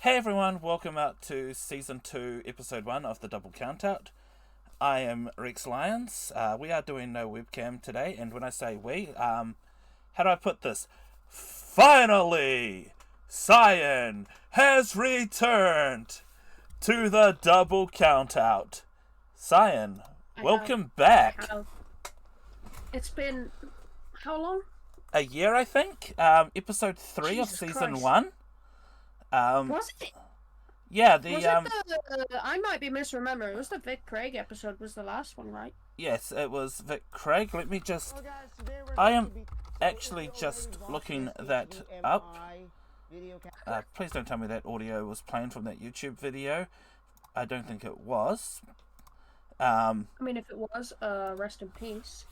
Hey everyone, welcome out to Season 2, Episode 1 of the Double Countout. I am Rex Lyons. We are doing no webcam today, and when I say we, how do I put this? Finally! Cyan has returned to the Double Countout. Cyan, welcome back. It's been how long? A year, I think. Episode 3 Jesus of Season Christ. 1. Was it? Yeah, Was it the? I might be misremembering. It was the Vic Craig episode. Was the last one, right? Yes, it was Vic Craig. Let me just... I am actually just looking that up. Please don't tell me that audio was playing from that YouTube video. I don't think it was. I mean, if it was, rest in peace.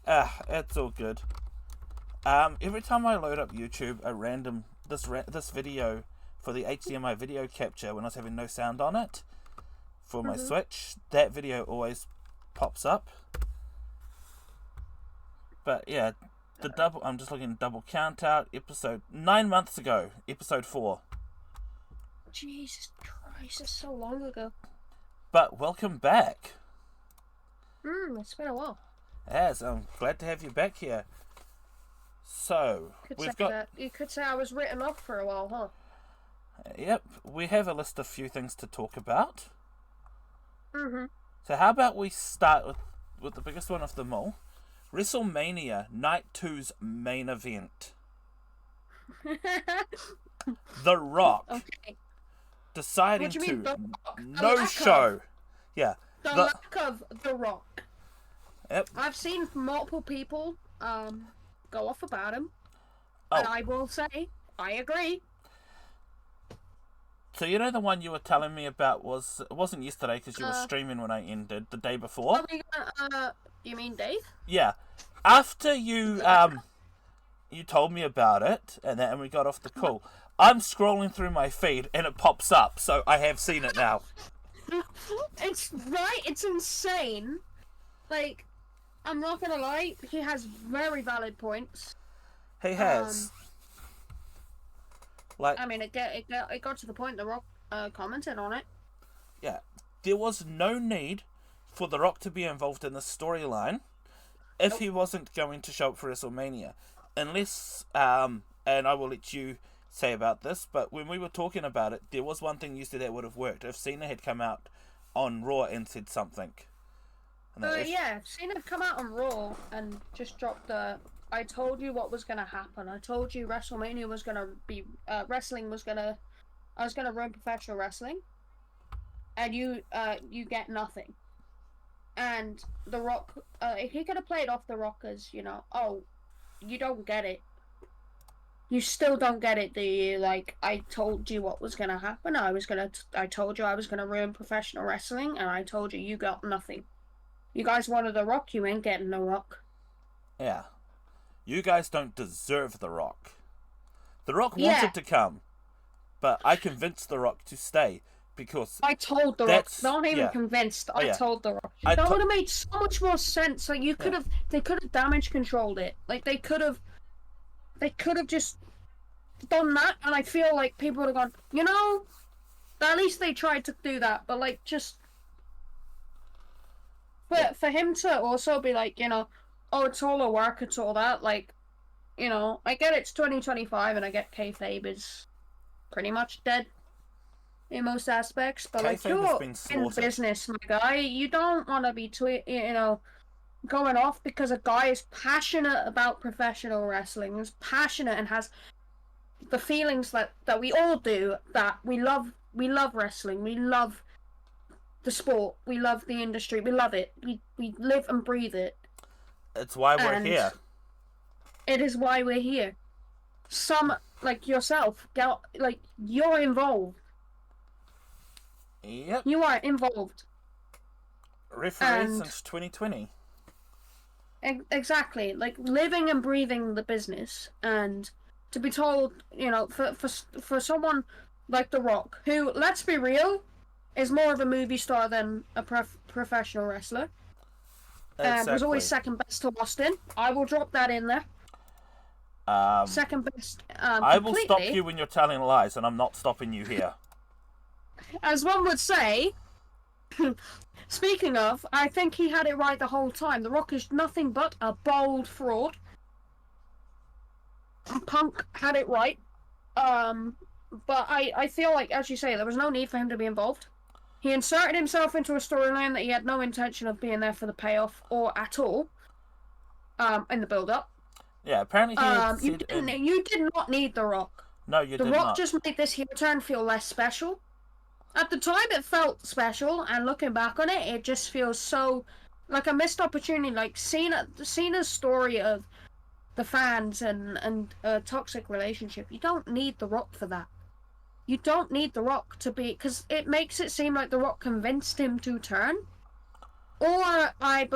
It's all good. Every time I load up YouTube, a random... This video... for the HDMI video capture when I was having no sound on it for my Switch, that video always pops up. But yeah, I'm just looking at Double Countout episode 9 months ago, episode 4. Jesus Christ, that's so long ago. But welcome back. It's been a while. Yes, I'm glad to have you back here. So You could say I was written off for a while, huh? Yep, we have a list of few things to talk about. So how about we start with the biggest one of them all, WrestleMania Night 2's main event. The Rock deciding to no-show. Yeah. The lack of The Rock. Yep. I've seen multiple people go off about him, Oh. and I will say, I agree. So you know the one you were telling me about it wasn't yesterday because you were streaming when I ended, the day before? You mean Dave? Yeah. After you you told me about it and we got off the call, I'm scrolling through my feed and it pops up, so I have seen it now. It's insane. Like, I'm not gonna lie, he has very valid points. He has. I mean, it got to the point The Rock commented on it. Yeah, there was no need for The Rock to be involved in the storyline if he wasn't going to show up for WrestleMania. Unless, and I will let you say about this, but when we were talking about it, there was one thing you said that would have worked. If Cena had come out on Raw and said something. Yeah, Cena had come out on Raw and just dropped the... I told you what was gonna happen. I told you WrestleMania was gonna be I was gonna run professional wrestling, and you get nothing. And The Rock, he could have played off The Rock as, oh, you don't get it. You still don't get it, do you? Like, I told you what was gonna happen. I told you I was gonna ruin professional wrestling, and I told you you got nothing. You guys wanted The Rock, you ain't getting The Rock. Yeah. You guys don't deserve The Rock. The Rock wanted to come, but I convinced The Rock to stay because I told The Rock. Not even convinced. I told The Rock. That would have made so much more sense. Like they could have damage controlled it. Like they could have just done that, and I feel like people would have gone. At least they tried to do that, but like just. But for him to also be like, oh, it's all a work, it's all that, like, I get it's 2025 and I get kayfabe is pretty much dead in most aspects, but like, you're in business, my guy, you don't want to be going off because a guy is passionate about professional wrestling, is passionate and has the feelings that we all do, that we love wrestling, we love the sport, we love the industry, we love it, we live and breathe it. It's why we're here. It is why we're here. Some, like yourself, you're involved. Yep. You are involved. Referee since 2020. Exactly. Like, living and breathing the business. And to be told, for someone like The Rock, who, let's be real, is more of a movie star than a professional wrestler. Exactly. Was always second best to Austin. I will drop that in there. Second best. I will stop you when you're telling lies, and I'm not stopping you here. as one would say, speaking of, I think he had it right the whole time. The Rock is nothing but a bold fraud. Punk had it right. But I feel like, as you say, there was no need for him to be involved. He inserted himself into a storyline that he had no intention of being there for the payoff or at all. In the build-up. Yeah, apparently you did not need The Rock. No, you did not. The Rock just made this heel turn feel less special. At the time, it felt special, and looking back on it, it just feels so like a missed opportunity. Like Cena's story of the fans and a toxic relationship. You don't need The Rock for that. You don't need The Rock to be, because it makes it seem like The Rock convinced him to turn. Or I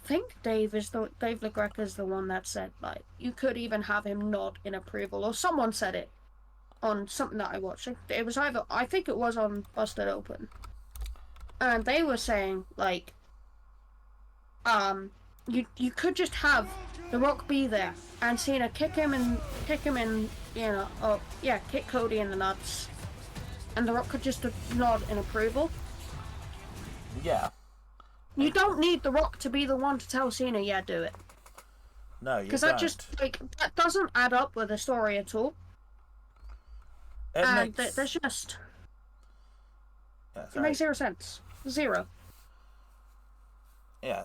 think Dave LaGreca is the one that said, like, you could even have him nod in approval, or someone said it on something that I watched. It was I think it was on Busted Open, and they were saying, like, you could just have The Rock be there and Cena kick him in, kick Cody in the nuts, and The Rock could just nod in approval. Yeah. You don't need The Rock to be the one to tell Cena, yeah, do it. No, you don't. Because that just, that doesn't add up with the story at all. There's just... Yeah, it makes zero sense. Zero. Yeah.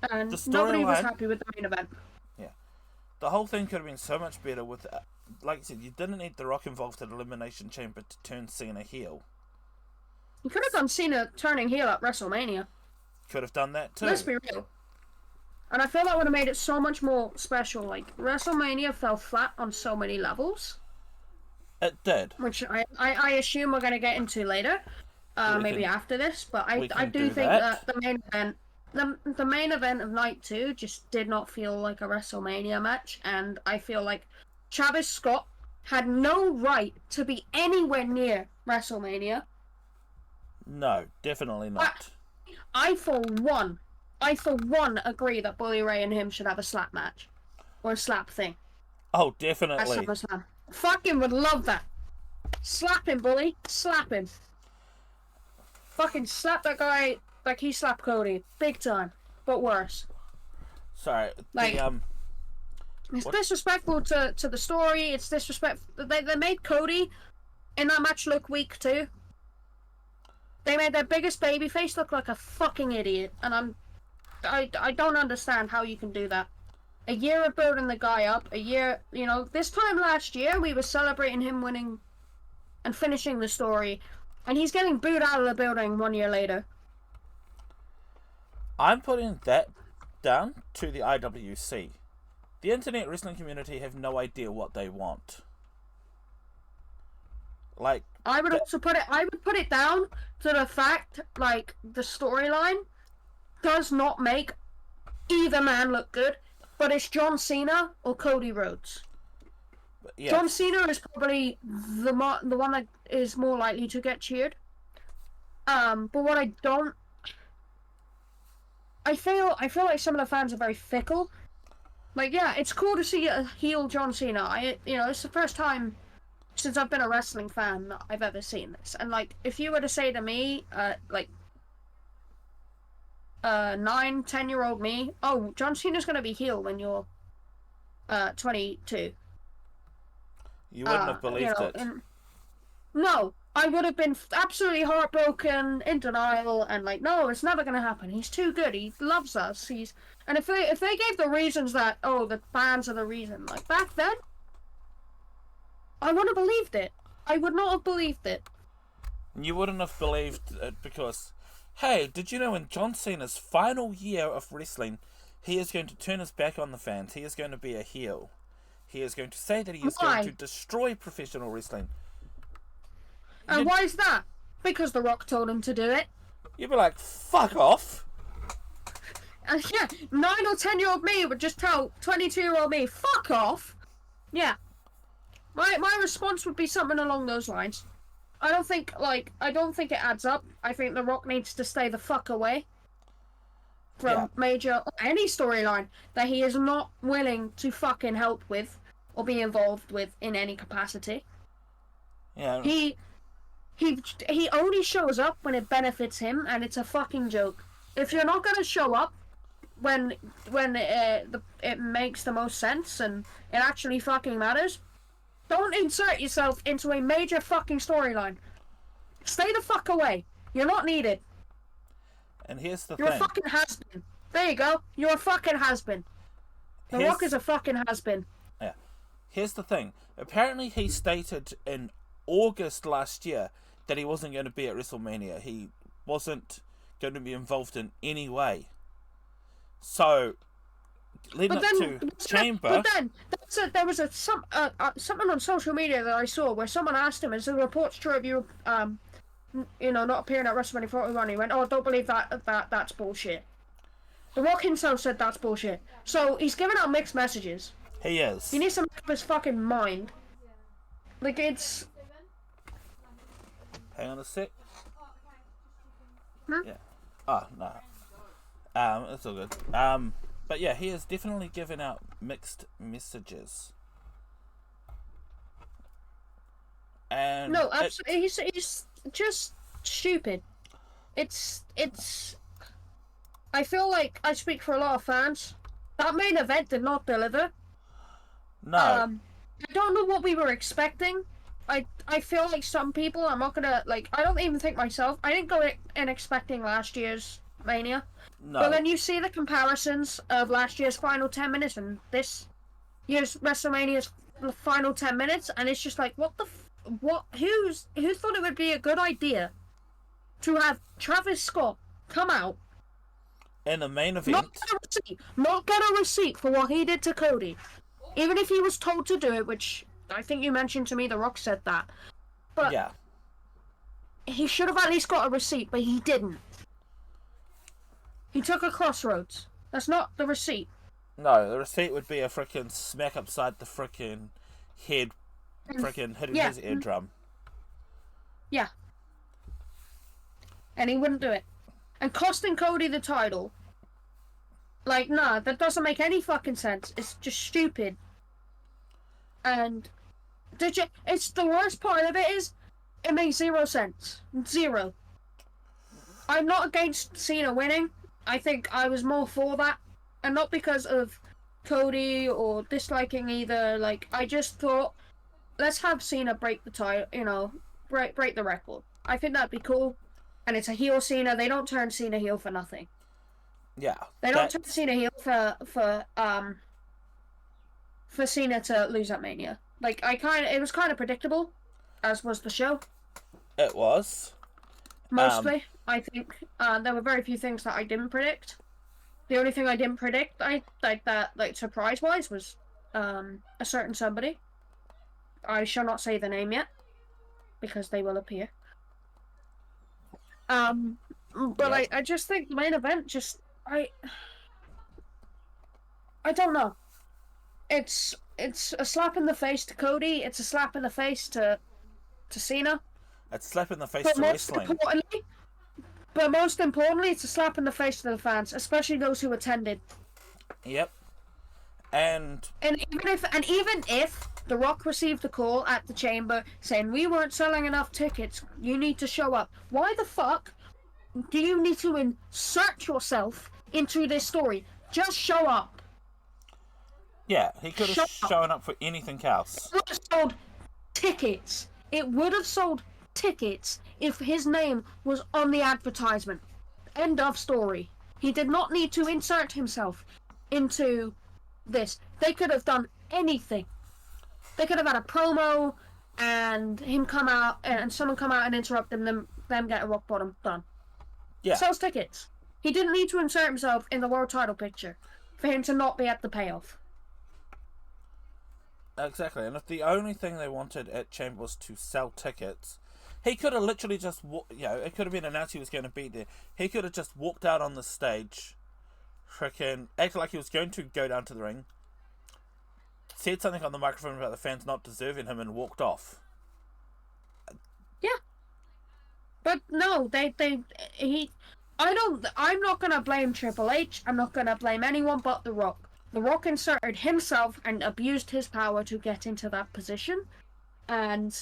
And nobody was happy with the main event. Yeah. The whole thing could have been so much better with... like I said, you didn't need The Rock involved in Elimination Chamber to turn Cena heel. You could have done Cena turning heel at WrestleMania. Could have done that too. Let's be real. And I feel that would have made it so much more special. Like, WrestleMania fell flat on so many levels. It did. Which I assume we're going to get into later. Maybe after this. But I do think that the main event... The main event of night 2 just did not feel like a WrestleMania match. And I feel like Travis Scott had no right to be anywhere near WrestleMania. No, definitely not. I for one agree that Bully Ray and him should have a slap match. Or a slap thing. Oh, definitely. At SummerSlam. Fucking would love that. Slap him, Bully. Slap him. Fucking slap that guy like he slapped Cody. Big time. But worse. Sorry. Like, it's disrespectful to the story. It's disrespectful. They made Cody in that match look weak too. They made their biggest babyface look like a fucking idiot, and I don't understand how you can do that. A year of building the guy up, this time last year we were celebrating him winning and finishing the story, and he's getting booed out of the building 1 year later. I'm putting that down to the IWC. The internet wrestling community have no idea what they want. Like, I would put it down to the fact, like, the storyline does not make either man look good, but it's John Cena or Cody Rhodes. Yeah. John Cena is probably the one that is more likely to get cheered. But what I feel like some of the fans are very fickle. Like, yeah, it's cool to see a heel John Cena. It's the first time since I've been a wrestling fan that I've ever seen this. And, like, if you were to say to me, 9-10-year-old me, oh, John Cena's going to be heel when you're 22. You wouldn't have believed it. No, I would have been absolutely heartbroken, in denial, and like, no, it's never going to happen. He's too good. He loves us. And if they gave the reasons that, oh, the fans are the reason, like, back then, I wouldn't have believed it. I would not have believed it. You wouldn't have believed it because, hey, did you know in John Cena's final year of wrestling, he is going to turn his back on the fans. He is going to be a heel. He is going to say that he is going to destroy professional wrestling. And why is that? Because The Rock told him to do it. You'd be like, fuck off. Yeah, 9 or 10-year-old me would just tell 22-year-old me, fuck off. Yeah. My response would be something along those lines. I don't think it adds up. I think The Rock needs to stay the fuck away from major any storyline that he is not willing to fucking help with or be involved with in any capacity. Yeah. he only shows up when it benefits him, and it's a fucking joke. If you're not gonna show up when it makes the most sense and it actually fucking matters, don't insert yourself into a major fucking storyline. Stay the fuck away. You're not needed. And here's the thing. You're a fucking has-been. There you go. You're a fucking has-been. The Rock is a fucking has-been. Yeah. Here's the thing. Apparently he stated in August last year that he wasn't going to be at WrestleMania. He wasn't going to be involved in any way. So, leading up to Chamber... But then, there was something on social media that I saw where someone asked him, is the reports true of you, not appearing at WrestleMania 41? He went, oh, don't believe that's bullshit. The Rock himself said that's bullshit. So, he's giving out mixed messages. He is. He needs to make up his fucking mind. Like, it's... Hang on a sec. Hmm? Yeah. Oh, no. It's all good. But yeah, he has definitely given out mixed messages. And no, absolutely, he's just stupid. It's. I feel like I speak for a lot of fans. That main event did not deliver. No. I don't know what we were expecting. I feel like some people, I'm not gonna, like, I don't even think myself, I didn't go in expecting last year's Mania. No. But then you see the comparisons of last year's final 10 minutes and this year's WrestleMania's final 10 minutes, and it's just like, who thought it would be a good idea to have Travis Scott come out in the main event, not get a receipt for what he did to Cody, even if he was told to do it, which I think you mentioned to me, The Rock said that. But yeah, he should have at least got a receipt, but he didn't. He took a crossroads. That's not the receipt. No, the receipt would be a freaking smack upside the freaking head, freaking hitting his eardrum. Yeah. And he wouldn't do it. And costing Cody the title, like, nah, that doesn't make any fucking sense. It's just stupid. And it's the worst part of it is, it makes 0 sense. 0. I'm not against Cena winning. I think I was more for that. And not because of Cody or disliking either. Like, I just thought, let's have Cena break the title, break the record. I think that'd be cool. And it's a heel Cena. They don't turn Cena heel for nothing. Yeah. They don't turn Cena heel for Cena to lose at Mania. Like, it was kind of predictable, as was the show. It was. Mostly, I think. There were very few things that I didn't predict. The only thing I didn't predict, surprise-wise, was a certain somebody. I shall not say the name yet, because they will appear. But yeah. I just think the main event I don't know. It's a slap in the face to Cody. It's a slap in the face to Cena. It's a slap in the face to wrestling. But most importantly, it's a slap in the face to the fans, especially those who attended. Yep. And even if The Rock received a call at the Chamber saying, we weren't selling enough tickets, you need to show up. Why the fuck do you need to insert yourself into this story? Just show up. Yeah, he could have shown up for anything else. It would have sold tickets. It would have sold tickets if his name was on the advertisement. End of story. He did not need to insert himself into this. They could have done anything. They could have had a promo and him come out and someone come out and interrupt them get a rock bottom. Done. Yeah. Sells tickets. He didn't need to insert himself in the world title picture for him to not be at the payoff. Exactly, and if the only thing they wanted at Chamber was to sell tickets, he could have literally just, it could have been announced he was going to be there. He could have just walked out on the stage, freaking acted like he was going to go down to the ring, said something on the microphone about the fans not deserving him, and walked off. Yeah. But no, I'm not going to blame Triple H. I'm not going to blame anyone but The Rock. The Rock inserted himself and abused his power to get into that position. And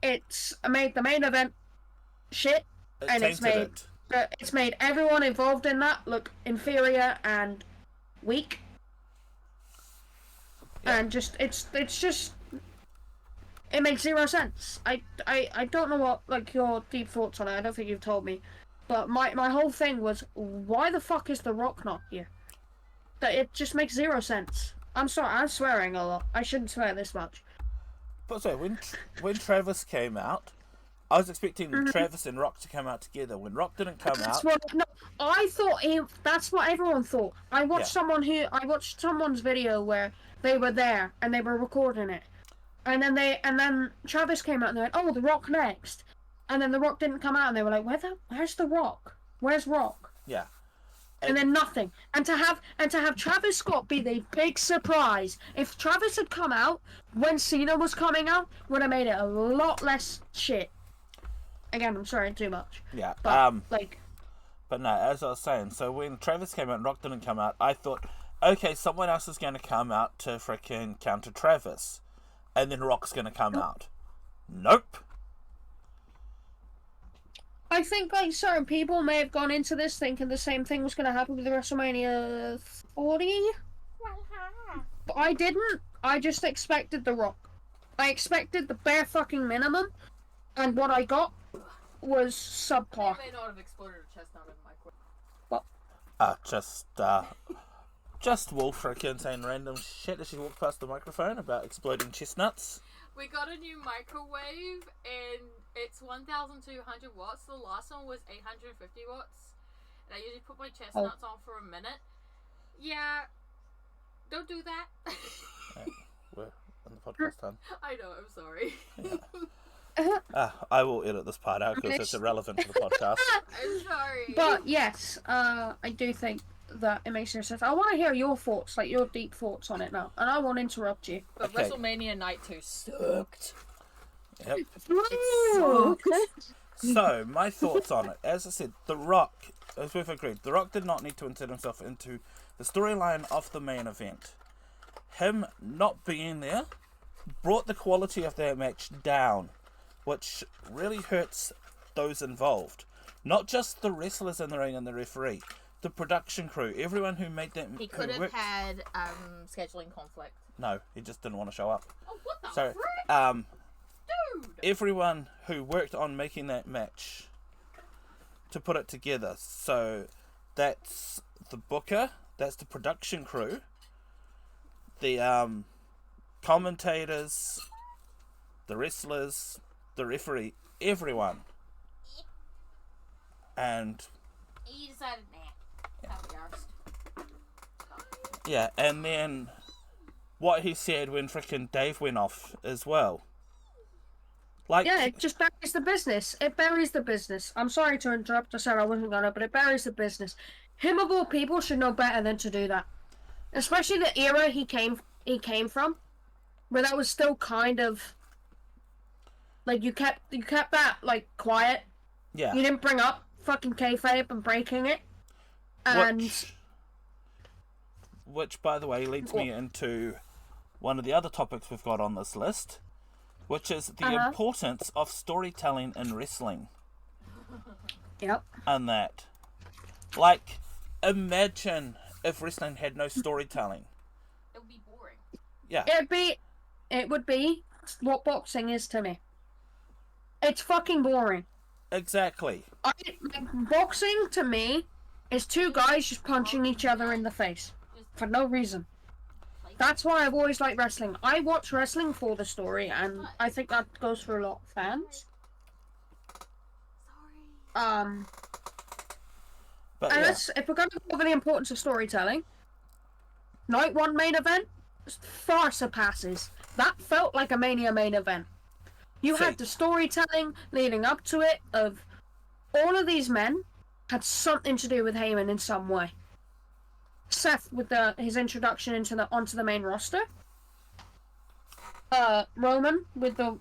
it's made the main event shit, and it's made everyone involved in that look inferior and weak, and it makes zero sense. I don't know what like your deep thoughts on it. I don't think you've told me, but my whole thing was, why the fuck is The Rock not here? That it just makes zero sense. I'm sorry, I'm swearing a lot. I shouldn't swear this much. But so when Travis came out, I was expecting Travis and Rock to come out together. When Rock didn't come out, I thought that's what everyone thought. I watched someone's video where they were there and they were recording it, and then Travis came out and they went, "Oh, The Rock next," and then The Rock didn't come out and they were like, "Where's The Rock? Where's Rock?" Yeah. And then nothing. And to have Travis Scott be the big surprise. If Travis had come out when Cena was coming out, would have made it a lot less shit. Again, I'm sorry, too much. Yeah. But But no, as I was saying, so when Travis came out and Rock didn't come out, I thought, okay, someone else is going to come out to freaking counter Travis, and then Rock's going to come out. Nope. I think like certain people may have gone into this thinking the same thing was going to happen with WrestleMania 40. But I didn't. I just expected The Rock. I expected the bare fucking minimum, and what I got was subpar. They may not have exploded a chestnut in my quick. What? Just Wolf freaking saying random shit as she walked past the microphone about exploding chestnuts. We got a new microwave, and it's 1,200 watts. The last one was 850 watts. And I usually put my chestnuts on for a minute. Yeah, don't do that. We're on the podcast time. I know, I'm sorry. Yeah. I will edit this part out because it's irrelevant to the podcast. I'm sorry. But yes, I do think that it makes no sense. I want to hear your thoughts, like your deep thoughts on it now, and I won't interrupt you. But okay. WrestleMania Night 2 sucked. Yep. It sucked. So, my thoughts on it. As I said, The Rock, as we've agreed, The Rock did not need to insert himself into the storyline of the main event. Him not being there brought the quality of that match down, which really hurts those involved. Not just the wrestlers in the ring and the referee, the production crew, everyone who made that. He could have had scheduling conflict. No, he just didn't want to show up. Oh, what the So, frick? Dude! everyone who worked on making that match to put it together. So, that's the booker, that's the production crew, the commentators, the wrestlers, the referee, everyone. And He decided, nah. yeah, and then what he said when frickin' Dave went off as well. Like, yeah, it just buries the business. It buries the business. I'm sorry to interrupt. I said I wasn't gonna, but it buries the business. Him of all people should know better than to do that. Especially the era he came from, where that was still kind of like you kept that like quiet. Yeah. You didn't bring up fucking kayfabe and breaking it. And which, by the way, leads me into one of the other topics we've got on this list, which is the importance of storytelling in wrestling. Yep. And that, like, imagine if wrestling had no storytelling. It would be boring. Yeah. It would be what boxing is to me. It's fucking boring. Exactly. Boxing to me is two guys just punching each other in the face for no reason. That's why I've always liked wrestling. I watch wrestling for the story, and I think that goes for a lot of fans. But and yeah. if we're going to go over the importance of storytelling, Night 1 main event far surpasses. That felt like a Mania main event. You had the storytelling leading up to it of all of these men had something to do with Heyman in some way. Seth with his introduction onto the main roster. Roman with the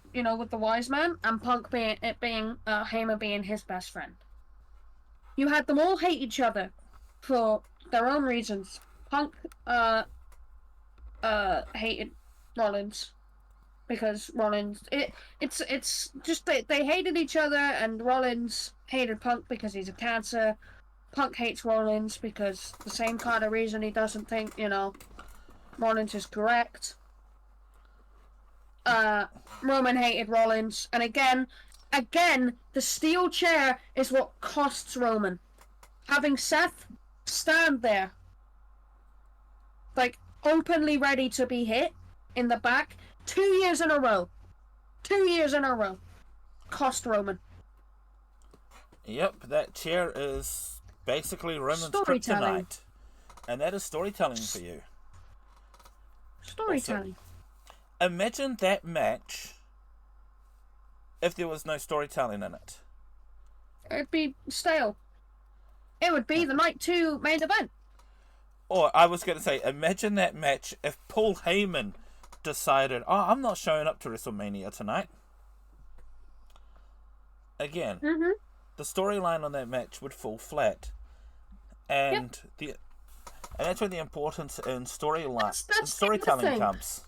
wise man, and Punk being Heyman being his best friend. You had them all hate each other for their own reasons. Punk hated Rollins. because Rollins it's just they hated each other, and Rollins hated Punk because he's a cancer. Punk hates Rollins because the same kind of reason he doesn't think, Rollins is correct. Roman hated Rollins, and again, the steel chair is what costs Roman. Having Seth stand there, like, openly ready to be hit in the back 2 years in a row. 2 years in a row. Cost Roman. Yep, that chair is basically Roman's kryptonite. And that is storytelling for you. Storytelling. Also, imagine that match if there was no storytelling in it. It'd be stale. It would be the Night 2 main event. Or I was going to say, imagine that match if Paul Heyman decided, I'm not showing up to WrestleMania tonight. Again, the storyline on that match would fall flat. And that's where the importance in storytelling comes.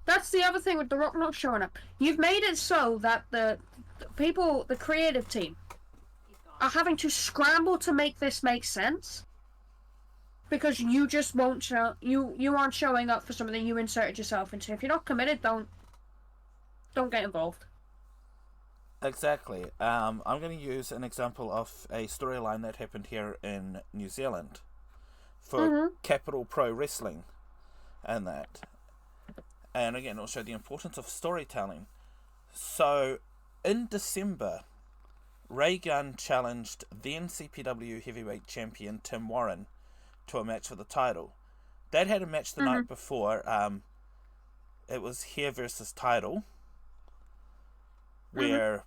That's the other thing with The Rock not showing up. You've made it so that the people, the creative team, are having to scramble to make this make sense. Because you just won't show, you aren't showing up for something you inserted yourself into. If you're not committed, don't get involved. Exactly. I'm going to use an example of a storyline that happened here in New Zealand for Capital Pro Wrestling and that. And again, it'll show the importance of storytelling. So, in December, Ray Gunn challenged then CPW Heavyweight Champion Tim Warren to a match for the title. They'd had a match the night before. It was hair versus title, where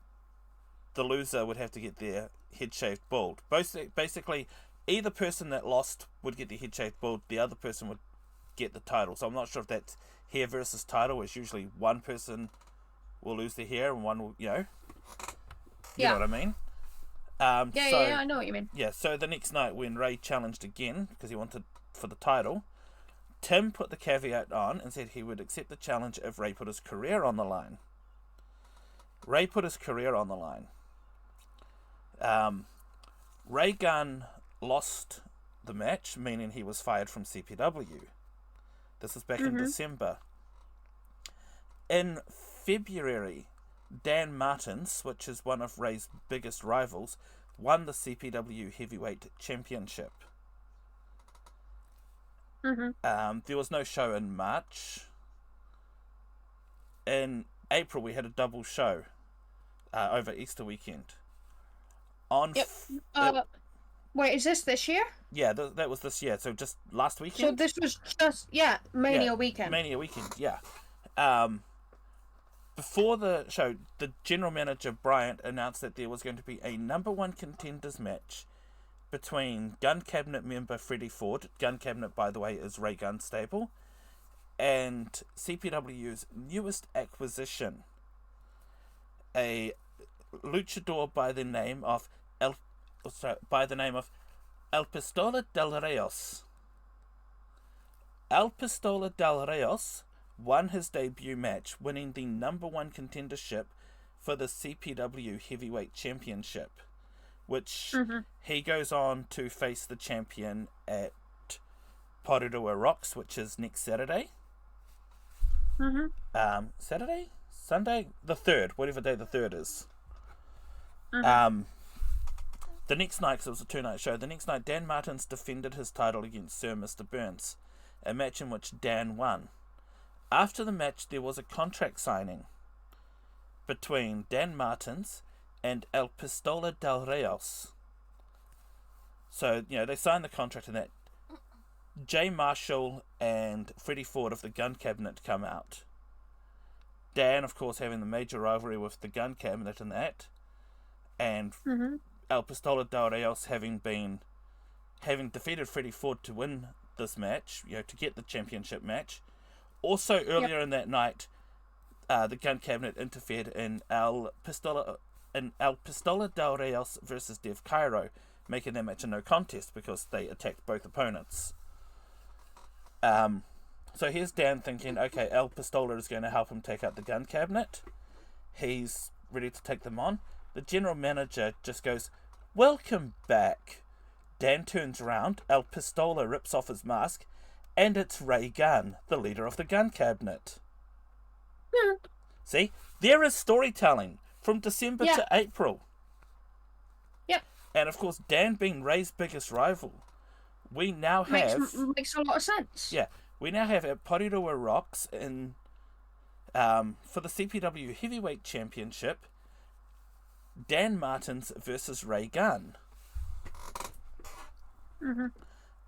the loser would have to get their head shaved bald. Basically, either person that lost would get their head shaved bald, the other person would get the title. So I'm not sure if that's hair versus title, is usually one person will lose their hair and one will, you know what I mean? I know what you mean. Yeah, so the next night when Ray challenged again, because he wanted for the title, Tim put the caveat on and said he would accept the challenge if Ray put his career on the line. Ray put his career on the line. Ray Gunn lost the match, meaning he was fired from CPW. This is back in December. In February, Dan Martins, which is one of Ray's biggest rivals, won the CPW Heavyweight Championship. There was no show in March. In April, we had a double show over Easter weekend. Wait, is this year? Yeah, that was this year. So just last weekend. So this was just Mania weekend. Mania weekend, yeah. Before the show, the general manager Bryant announced that there was going to be a number one contenders match between Gun Cabinet member Freddie Ford. Gun Cabinet, by the way, is Ray Gunn's stable, and CPW's newest acquisition, a luchador by the name of El Pistola del Reyes. El Pistola del Reyes won his debut match, winning the number one contendership for the CPW Heavyweight Championship, which he goes on to face the champion at Porirua Rocks, which is next Saturday. Saturday? Sunday? The 3rd, whatever day the 3rd is. The next night, because it was a 2-night show, the next night Dan Martins defended his title against Sir Mr. Burns, a match in which Dan won. After the match, there was a contract signing between Dan Martins and El Pistola del Reyes. So, they signed the contract and that. Jay Marshall and Freddie Ford of the Gun Cabinet come out. Dan, of course, having the major rivalry with the Gun Cabinet and that. And El Pistola del Reyes having defeated Freddie Ford to win this match, to get the championship match. Also, earlier in that night, the Gun Cabinet interfered in El Pistola del Reyes versus Dev Cairo, making that match a no contest because they attacked both opponents. So here's Dan thinking, okay, El Pistola is going to help him take out the gun cabinet. He's ready to take them on. The general manager just goes, "Welcome back." Dan turns around, El Pistola rips off his mask, and it's Ray Gunn, the leader of the gun cabinet. Yeah. See? There is storytelling from December to April. Yep. And of course, Dan being Ray's biggest rival, we now have... Makes a lot of sense. Yeah. We now have at Porirua Rocks in... for the CPW Heavyweight Championship, Dan Martins versus Ray Gunn. Mm-hmm.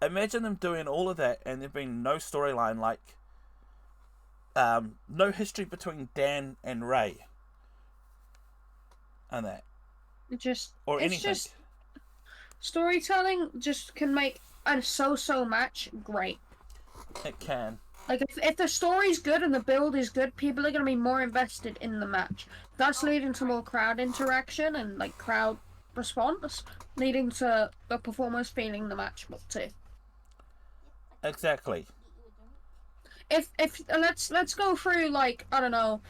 Imagine them doing all of that and there being no storyline, like no history between Dan and Ray and that. Just storytelling just can make a so-so match great. It can. Like, if the story's good and the build is good, people are going to be more invested in the match. That's leading to more crowd interaction and, like, crowd response, leading to the performers feeling the match more too. Exactly. If let's go through, like, I don't know,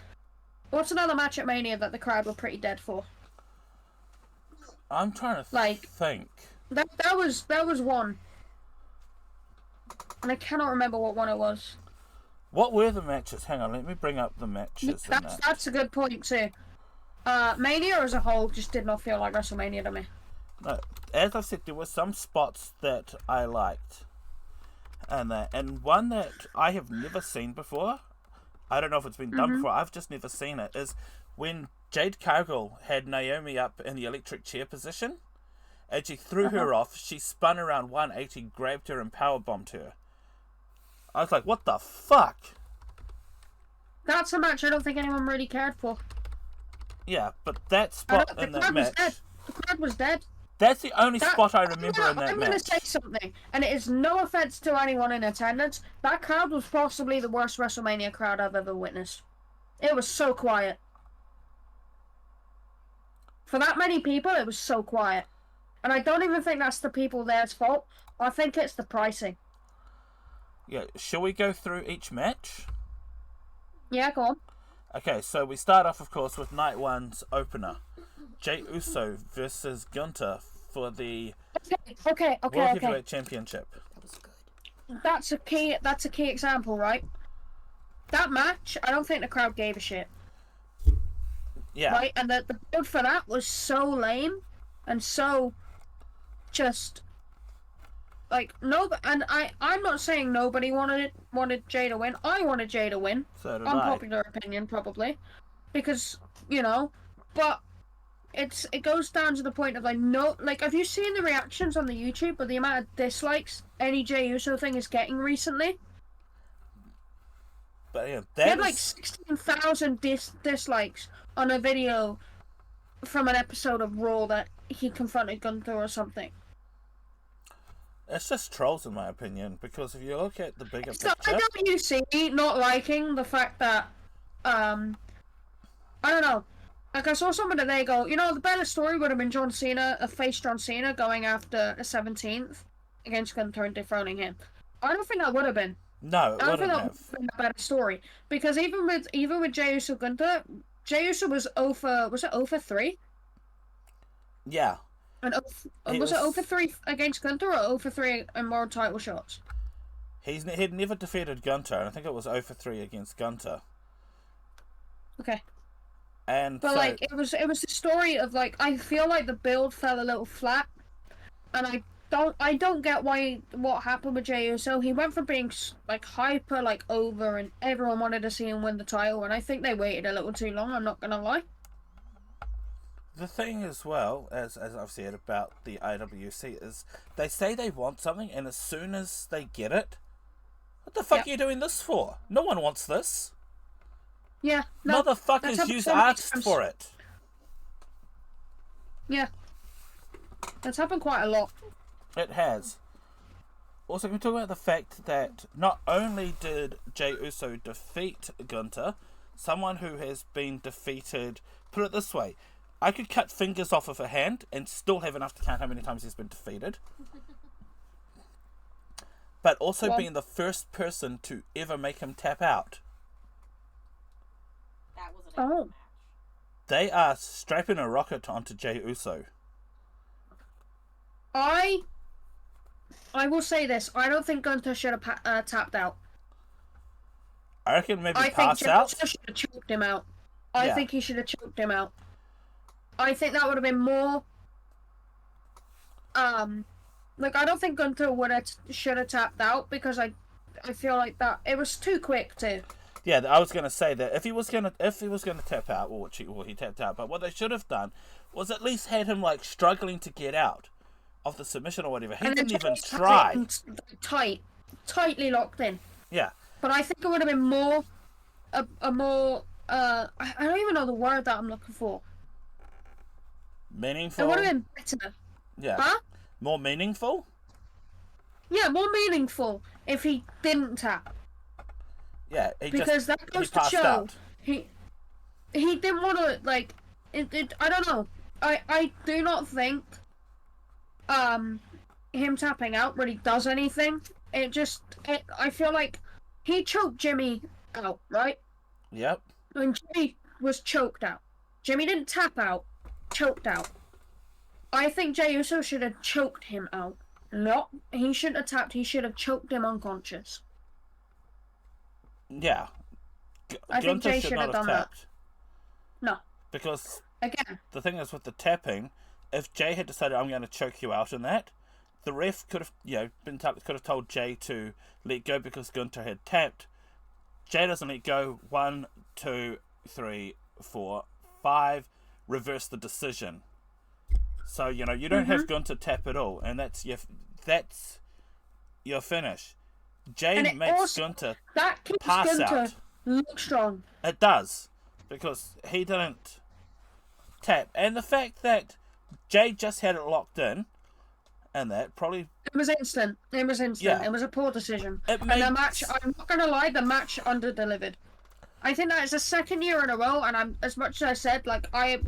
what's another match at Mania that the crowd were pretty dead for? I'm trying to think. That was one. And I cannot remember what one it was. What were the matches? Hang on, let me bring up the matches. That's a good point too. Mania as a whole just did not feel like WrestleMania to me. No, as I've said, there were some spots that I liked. And one that I have never seen before, I don't know if it's been done before, I've just never seen it, is when Jade Cargill had Naomi up in the electric chair position, and she threw her off, she spun around 180, grabbed her and powerbombed her. I was like, what the fuck? That's a match I don't think anyone really cared for. Yeah, but that spot in that match... The crowd was dead. That's the only spot I remember in that match. I'm going to say something, and it is no offense to anyone in attendance. That crowd was possibly the worst WrestleMania crowd I've ever witnessed. It was so quiet. For that many people, it was so quiet. And I don't even think that's the people there's fault. I think it's the pricing. Yeah, shall we go through each match? Yeah, go on. Okay, so we start off, of course, with night one's opener. Jey Uso versus Gunther for the Okay. World Heavyweight Championship. That was good. That's a key example, right? That match, I don't think the crowd gave a shit. Yeah. Right, and the build for that was so lame and so just like no. And I'm not saying nobody wanted Jey to win. I wanted Jey to win. So did Unpopular opinion, probably, because but. It goes down to the point of have you seen the reactions on the YouTube or the amount of dislikes any Jey Uso thing is getting recently? But yeah, they had 16,000 dislikes on a video from an episode of Raw that he confronted Gunther or something. It's just trolls, in my opinion, because if you look at the bigger picture... I WC not liking the fact that, I don't know. Like, I saw someone today go, the better story would have been John Cena going after a 17th against Gunther and dethroning him. I don't think that would have been. No, it wouldn't have. I don't think that would have been a better story. Because even with Jey Uso Gunther, Jey Uso was 0 for 3? Yeah. And was it 0 for 3 against Gunther or 0 for 3 in world title shots? He'd never defeated Gunther, and I think it was 0 for 3 against Gunther. Okay. But it was the story of I feel like the build fell a little flat, and I don't get what happened with Jey Uso. He went from being hyper over, and everyone wanted to see him win the title, and I think they waited a little too long. I'm not gonna lie. The thing as well, as I've said about the IWC, is they say they want something, and as soon as they get it, what the fuck are you doing this for? No one wants this. Yeah, no, motherfuckers use artists for it. Yeah. That's happened quite a lot. It has. Also, can we talk about the fact that not only did Jey Uso defeat Gunther, someone who has been defeated... Put it this way. I could cut fingers off of a hand and still have enough to count how many times he's been defeated. but also being the first person to ever make him tap out. That was an epic match. They are strapping a rocket onto Jey Uso. I will say this. I don't think Gunther should have tapped out. I reckon maybe I pass think out. Jey should have choked him out. I think he should have choked him out. I think that would have been more... Like, I don't think Gunther should have tapped out, because I feel like that... It was too quick, too. Yeah, I was gonna say that if he was gonna tap out, or he tapped out, but what they should have done was at least had him like struggling to get out of the submission or whatever. He didn't even try. Tightly locked in. Yeah. But I think it would have been more, a more I don't even know the word that I'm looking for. Meaningful. It would have been better. Yeah. Huh? More meaningful. Yeah, more meaningful if he didn't tap. Yeah, because that goes to show out. he didn't want to like it. I don't know. I do not think him tapping out really does anything. I feel like he choked Jimmy out, right? Yep. When Jimmy was choked out, Jimmy didn't tap out, choked out. I think Jey Uso should have choked him out. No, he shouldn't have tapped. He should have choked him unconscious. Yeah. I think Jey should have done tapped. that. No. Because again, the thing is with the tapping, if Jey had decided I'm going to choke you out in that, the ref could have told Jey to let go because Gunther had tapped. Jey doesn't let go. 1, 2, 3, 4, 5. Reverse the decision. So you don't have Gunther tap at all, and that's your finish. Jey makes Gunther that keeps pass Gunther out. Look strong. It does, because he didn't tap, and the fact that Jey just had it locked in, and that probably it was instant. Yeah. It was a poor decision. And the match, I'm not gonna lie, the match under-delivered. I think that is the second year in a row, and I'm as much as I said, like I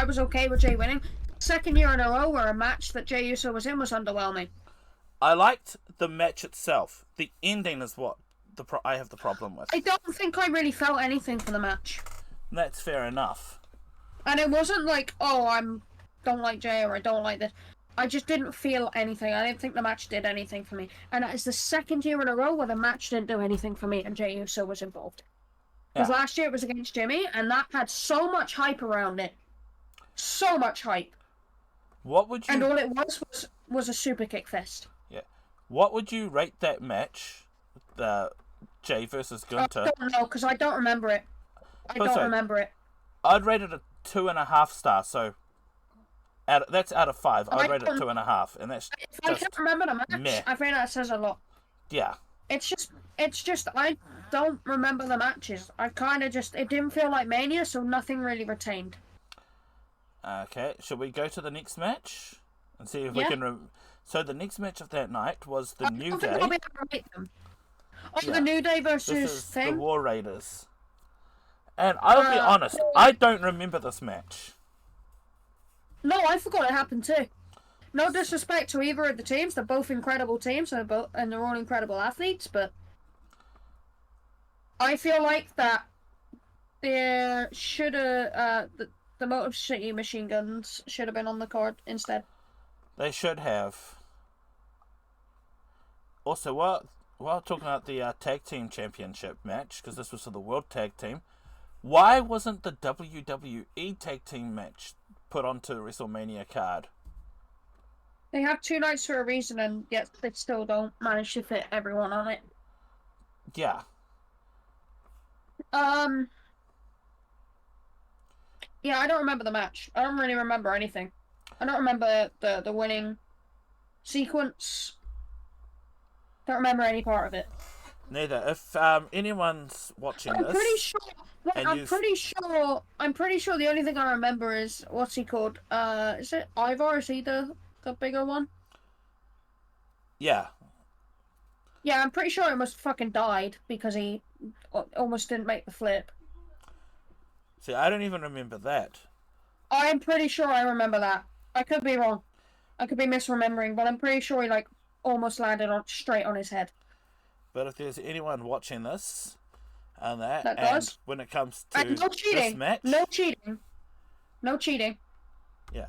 was okay with Jey winning. Second year in a row where a match that Jey Uso was in was underwhelming. I liked the match itself. The ending is what I have the problem with. I don't think I really felt anything from the match. That's fair enough. And it wasn't like, oh, don't like Jey or I don't like this. I just didn't feel anything. I didn't think the match did anything for me. And that is the second year in a row where the match didn't do anything for me and Jey Uso was involved. Because last year it was against Jimmy, and that had so much hype around it. So much hype. What would you... And all it was a super kick fest. Yeah. What would you rate that match? The Jey versus Gunther? I don't know, because I don't remember it. I don't remember it. I'd rate it a 2.5 star, so... that's out of 5. I'd rate it 2.5, and that's if I can't remember the match, meh. I think that says a lot. Yeah. It's just, I don't remember the matches. I kind of just, it didn't feel like Mania, so nothing really retained. Okay, should we go to the next match? And see if we can... So the next match of that night was the New Day. I'll be able to rate them. The New Day versus the War Raiders. And I'll be honest, I don't remember this match. No, I forgot it happened too. No disrespect to either of the teams, they're both incredible teams, and they're all incredible athletes, but I feel like that there should have the Motor City Machine Guns should have been on the card instead. They should have. Also, while talking about the Tag Team Championship match, because this was for the World Tag Team, why wasn't the WWE Tag Team match put onto the WrestleMania card? They have 2 nights for a reason, and yet they still don't manage to fit everyone on it. Yeah. Yeah, I don't remember the match. I don't really remember anything. I don't remember the winning sequence. Don't remember any part of it. Neither. If anyone's watching this, I'm pretty sure the only thing I remember is what's he called? Is it Ivar? Is he the bigger one? Yeah. Yeah, I'm pretty sure he must have fucking died because he almost didn't make the flip. See, I don't even remember that. I'm pretty sure I remember that. I could be wrong. I could be misremembering, but I'm pretty sure he almost landed straight on his head. But if there's anyone watching this and that does. when it comes to no cheating. this match... No cheating. Yeah.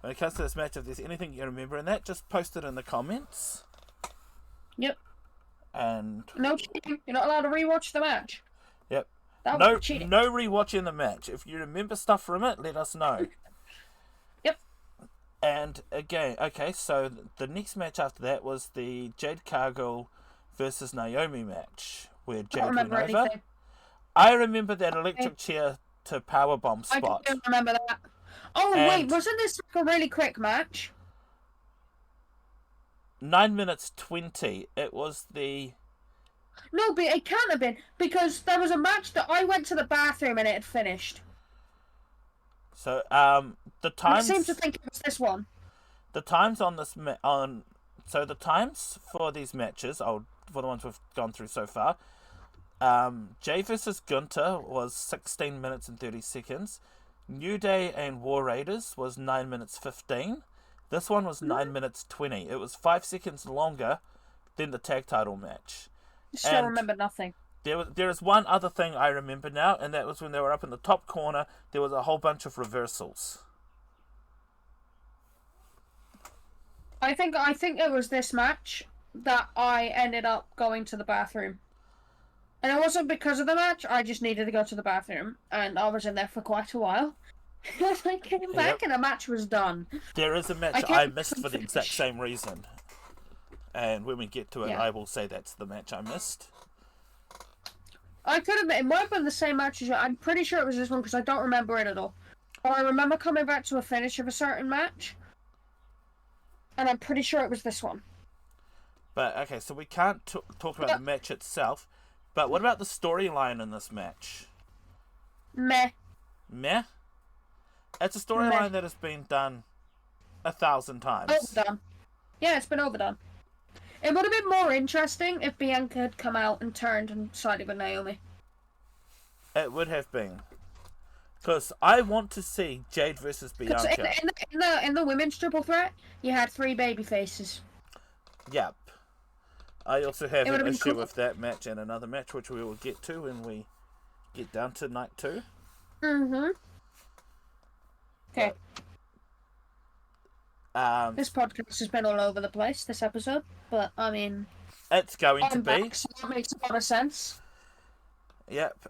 When it comes to this match, if there's anything you remember in that, just post it in the comments. Yep. And... No cheating. You're not allowed to rewatch the match. Yep. That was cheating. No rewatching the match. If you remember stuff from it, let us know. Yep. And again, okay, so the next match after that was the Jade Cargill versus Naomi match, where Jade went over. Anything. I remember that electric chair to powerbomb spot. I don't remember that. Oh, and wait, wasn't this like a really quick match? 9 minutes 20. It was the... No, but it can't have been, because there was a match that I went to the bathroom and it had finished. So, the times... I seem to think it was this one. The times on this... So, the times for these matches, for the ones we've gone through so far, Jay versus Gunter was 16 minutes and 30 seconds. New Day and War Raiders was 9 minutes 15. This one was 9 minutes 20. It was 5 seconds longer than the tag title match. Still remember nothing. There is one other thing I remember now, and that was when they were up in the top corner, there was a whole bunch of reversals. I think it was this match that I ended up going to the bathroom. And it wasn't because of the match, I just needed to go to the bathroom. And I was in there for quite a while. I came back and the match was done. There is a match I missed for the exact same reason. And when we get to it, I will say that's the match I missed. I could have been. It might have been the same match as you. I'm pretty sure it was this one because I don't remember it at all. Or I remember coming back to a finish of a certain match. And I'm pretty sure it was this one. But, okay, so we can't talk about the match itself. But what about the storyline in this match? Meh. Meh? It's a storyline that has been done 1,000 times. Overdone. Yeah, it's been overdone. It would have been more interesting if Bianca had come out and turned and sided with Naomi. It would have been. Because I want to see Jade versus Bianca. In the women's triple threat, you had 3 baby faces. Yep. I also have an issue with that match and another match, which we will get to when we get down to night 2. Mm-hmm. Okay. This podcast has been all over the place, this episode, but, I mean... It's going to be. Back, so that makes a lot of sense. Yep.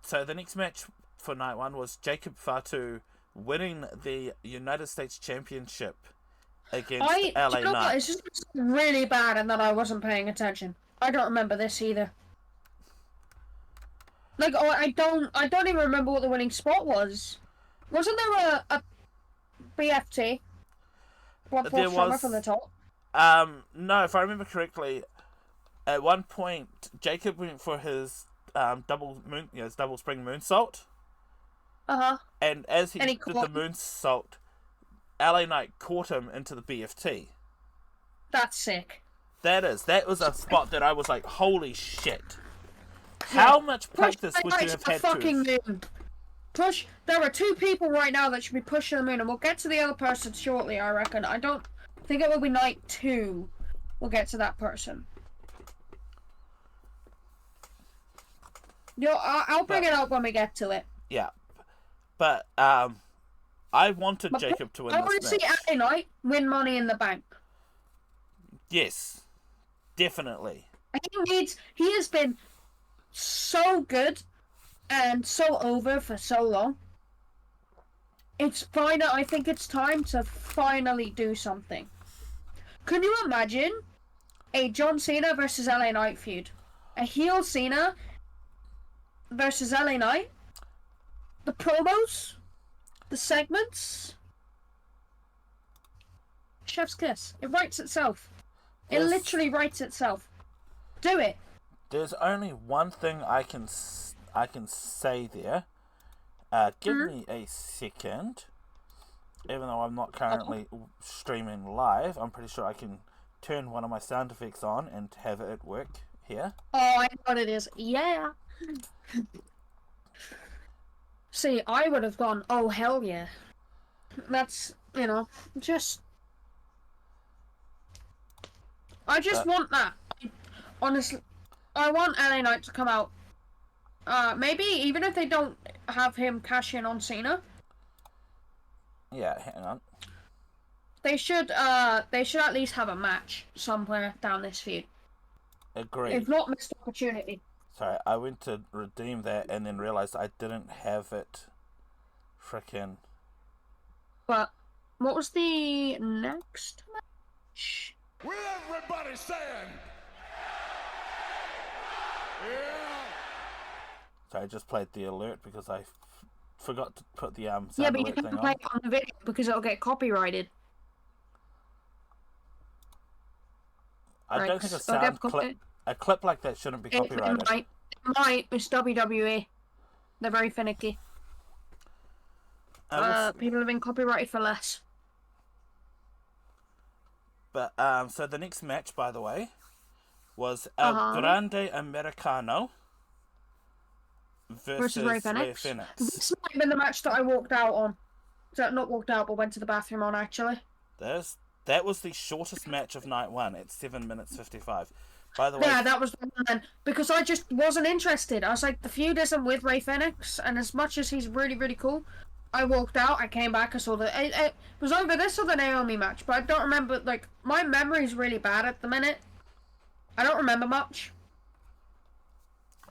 So the next match for night 1 was Jacob Fatu winning the United States Championship against LA you know Knight. What? It's just really bad and that I wasn't paying attention. I don't remember this either. Like, I don't even remember what the winning spot was. Wasn't there a BFT? There was from the top? No, if I remember correctly, at one point Jacob went for his double spring moonsault. And as he did the moonsault, LA Knight caught him into the BFT. That's sick. That was a spot that I was like, holy shit. How much practice would you have had to? Push. There are 2 people right now that should be pushing the moon, and we'll get to the other person shortly, I reckon. I don't think it will be night 2. We'll get to that person. I'll bring it up when we get to it. Yeah. But, I wanted Jacob to win this match. I want to see LA Knight win Money in the Bank. Yes. Definitely. He has been so good and so over for so long. I think it's time to finally do something. Can you imagine a John Cena versus LA Knight feud? A heel Cena versus LA Knight? The promos? The segments? Chef's kiss. It writes itself. It literally writes itself. Do it. There's only one thing I can say there. Give me a second. Even though I'm not currently streaming live, I'm pretty sure I can turn one of my sound effects on and have it work here. Oh, I know what it is. Yeah. See, I would have gone, oh, hell yeah. That's, just... I just want that. Honestly, I want LA Knight to come out. Maybe even if they don't have him cash in on Cena. Yeah, hang on. They should at least have a match somewhere down this feud. Agreed. If not, missed opportunity. Sorry, I went to redeem that and then realised I didn't have it. Frickin'. But what was the next match? With everybody saying, yeah. So I just played the alert because I forgot to put the sound Yeah, but you alert have thing to play on. it on the video because it'll get copyrighted. I don't think a clip like that shouldn't be copyrighted. It might. It's WWE. They're very finicky. People have been copyrighted for less. But so the next match, by the way, was El Grande Americano versus Rey Fenix. This might have been the match that I walked out on. Not walked out, but went to the bathroom on, actually. That was the shortest match of night one at 7 minutes 55. By the way, yeah, that was the one then. Because I just wasn't interested. I was like, the feud isn't with Rey Fenix, and as much as he's really, really cool, I walked out, I came back, I saw it was over this or the Naomi match, but I don't remember, like, my memory's really bad at the minute. I don't remember much.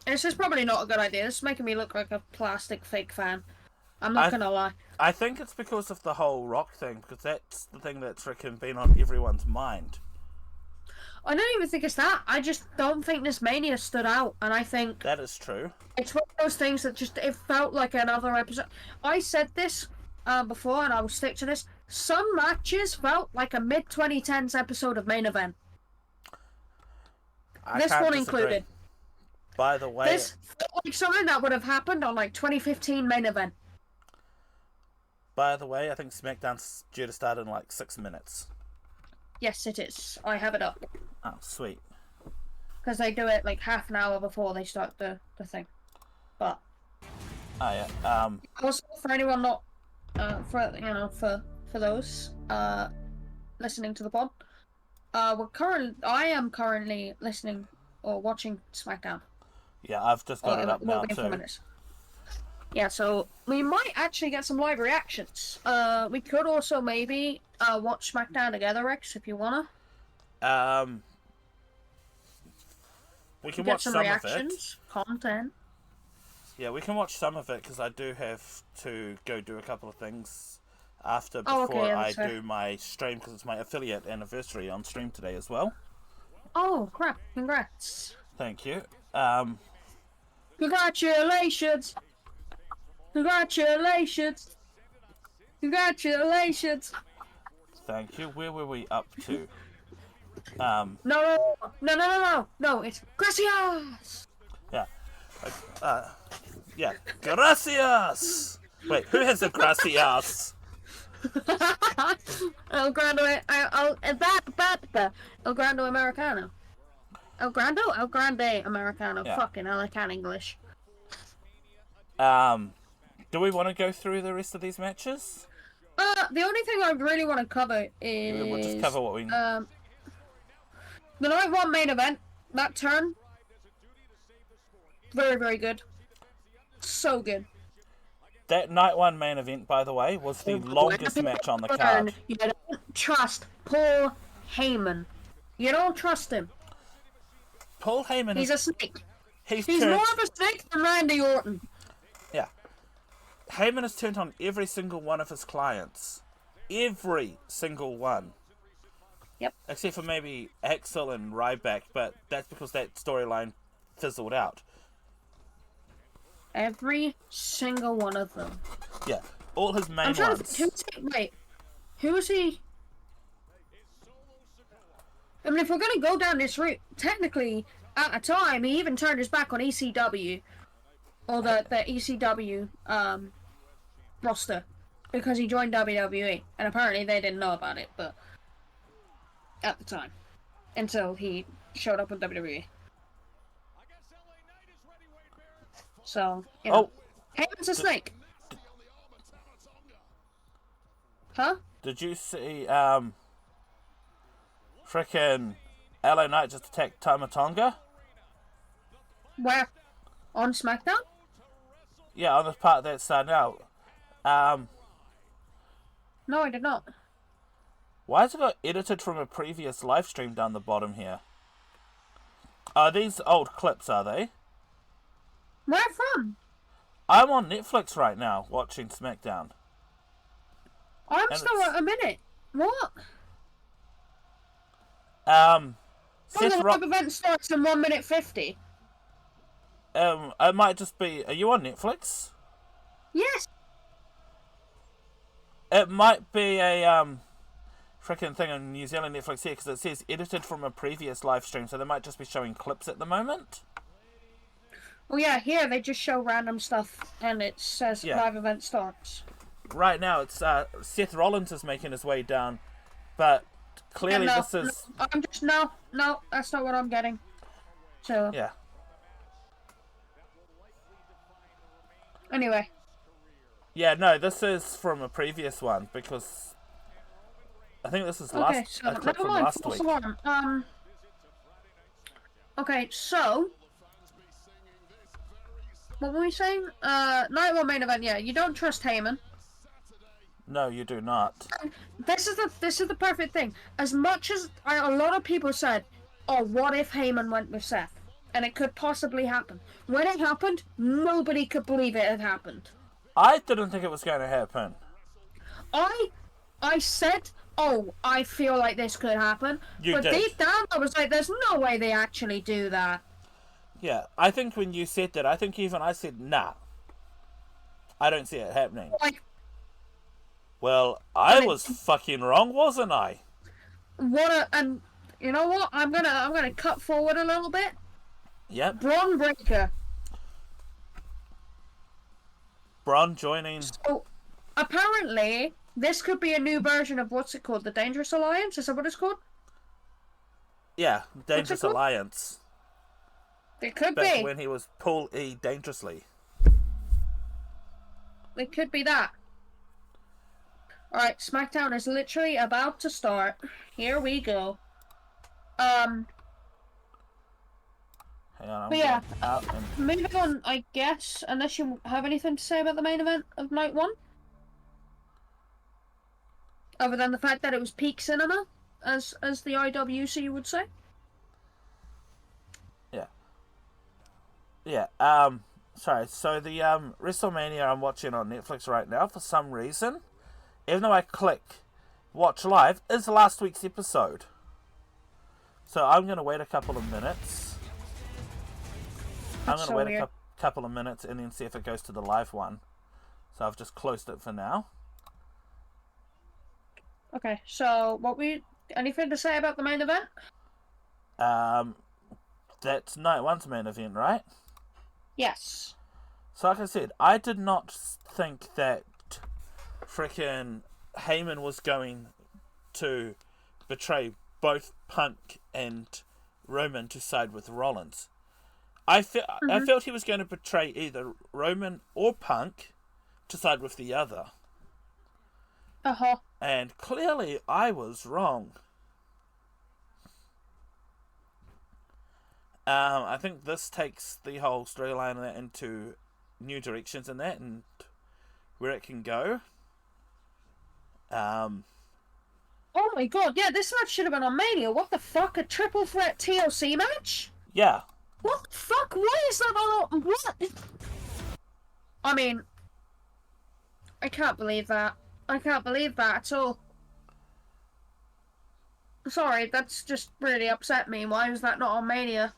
And this is probably not a good idea. This is making me look like a plastic fake fan. I'm not gonna lie. I think it's because of the whole Rock thing, because that's the thing that's freaking been on everyone's mind. I don't even think it's that. I just don't think this Mania stood out, and I think... That is true. It's one of those things that just, it felt like another episode. I said this before, and I will stick to this. Some matches felt like a mid-2010s episode of Main Event. This one included. By the way... This felt like something that would have happened on, like, 2015 Main Event. By the way, I think Smackdown's due to start in, like, 6 minutes. Yes, it is. I have it up. Oh, sweet. Because they do it, like, half an hour before they start the thing. But... Oh, yeah. Also, for anyone not... for those listening to the pod, I am currently listening or watching Smackdown. Yeah, I've just got it up now too. Yeah, so we might actually get some live reactions. We could also maybe watch Smackdown together, Rex, if you wanna. We can watch some reactions, of it. Content. Yeah, we can watch some of it because I do have to go do a couple of things before I do my stream because it's my affiliate anniversary on stream today as well. Oh crap! Congrats. Thank you. Congratulations. Congratulations. Congratulations. Thank you. Where were we up to? No, it's gracias. Yeah. Yeah. Gracias. Wait, who has the gracias? El Grande, El Grande Americano. El Grande Americano. Yeah. Fucking hell, I can't English. Do we want to go through the rest of these matches? The only thing I really want to cover is... We'll just cover what we... the night one main event, that turn, very, very good. So good. That night one main event, by the way, was the longest match on the card. You don't trust Paul Heyman. You don't trust him. Paul Heyman He's a snake. He's more of a snake than Randy Orton. Yeah. Heyman has turned on every single one of his clients. Every single one. Yep. Except for maybe Axel and Ryback, but that's because that storyline fizzled out. Every single one of them. Yeah. All his main ones. Who is he? I mean, if we're going to go down this route, technically, at a time, he even turned his back on ECW. Or the ECW roster. Because he joined WWE. And apparently they didn't know about it, but... At the time. Until he showed up with WWE. So, you know. Heyman's a snake. Huh? Did you see, frickin' LA Knight just attacked Tama Tonga. Where? On SmackDown? Yeah, on the part that started out. No, I did not. Why has it got edited from a previous live stream down the bottom here? Are these old clips, are they? Where from? I'm on Netflix right now watching SmackDown. I'm still at a minute. What? Seth the live event starts in 1 minute 50. It might just be... Are you on Netflix? Yes. It might be a, freaking thing on New Zealand Netflix here, because it says edited from a previous live stream, so they might just be showing clips at the moment. Well, yeah, here they just show random stuff, and it says live event starts. Right now, it's Seth Rollins is making his way down, but clearly this is... I'm just... No, that's not what I'm getting. So... Yeah. Anyway. Yeah, no, this is from a previous one, because... I think this is a clip from last week. Okay, so... What were we saying? Night 1 main event, yeah. You don't trust Heyman. No, you do not. This is the perfect thing. As much as a lot of people said, oh, what if Heyman went with Seth? And it could possibly happen. When it happened, nobody could believe it had happened. I didn't think it was going to happen. I said, oh, I feel like this could happen. But deep down, I was like, there's no way they actually do that. Yeah, I think when you said that, I think even I said, nah. I don't see it happening. Like, well, I was fucking wrong, wasn't I? And you know what? I'm gonna cut forward a little bit. Yep. Braun Breaker. Braun joining. So, apparently, this could be a new version of what's it called? The Dangerous Alliance? Is that what it's called? Yeah, Dangerous Alliance. It could Back be. when he was Paul E. Dangerously. It could be that. Alright, SmackDown is literally about to start. Here we go. Hang on, moving on, I guess, unless you have anything to say about the main event of night 1? Other than the fact that it was peak cinema, as the IWC would say. Yeah, sorry, so the, WrestleMania I'm watching on Netflix right now, for some reason, even though I click watch live, is last week's episode. So I'm going to wait a couple of minutes. That's a couple of minutes and then see if it goes to the live one. So I've just closed it for now. Okay, so anything to say about the main event? That's night 1's main event, right? Yes. So like I said, I did not think that frickin' Heyman was going to betray both Punk and Roman to side with Rollins. I felt he was going to betray either Roman or Punk to side with the other. Uh-huh. And clearly I was wrong. I think this takes the whole storyline into new directions in that and where it can go. Oh my god, yeah, this match should have been on Mania. What the fuck? A triple threat TLC match? Yeah. What the fuck? Why is that on? What? I mean, I can't believe that. I can't believe that at all. Sorry, that's just really upset me. Why is that not on Mania?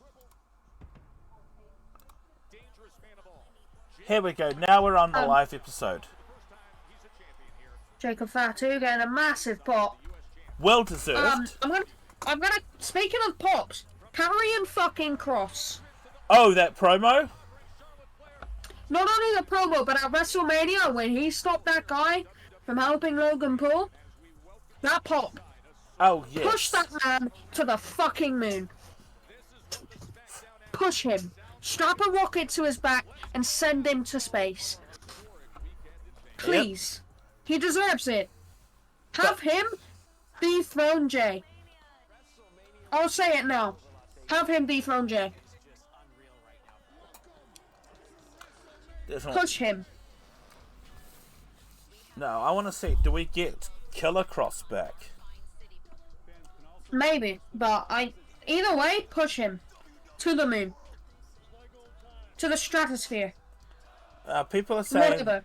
Here we go. Now we're on the live episode. Jacob Fatu getting a massive pop. Well deserved. I'm gonna. Speaking of pops, Karrion fucking Kross. Oh, that promo? Not only the promo, but at WrestleMania when he stopped that guy from helping Logan Paul. That pop. Oh yes. Push that man to the fucking moon. Push him. Strap a rocket to his back and send him to space. Please. Yep. He deserves it. Have him dethrone Jay. I'll say it now. Have him dethrone Jay. Push him. No, I want to see, do we get Killer Cross back? Maybe, but either way, push him. To the moon. To the stratosphere. People are saying Whatever.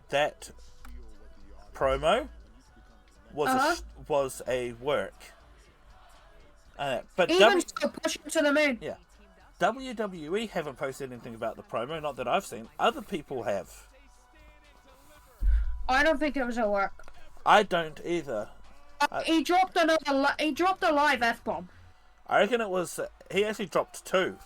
that promo was a work. But Even so, push him to the moon. Yeah. WWE haven't posted anything about the promo, not that I've seen. Other people have. I don't think it was a work. I don't either. He dropped a live F-bomb. I reckon it was. He actually dropped 2.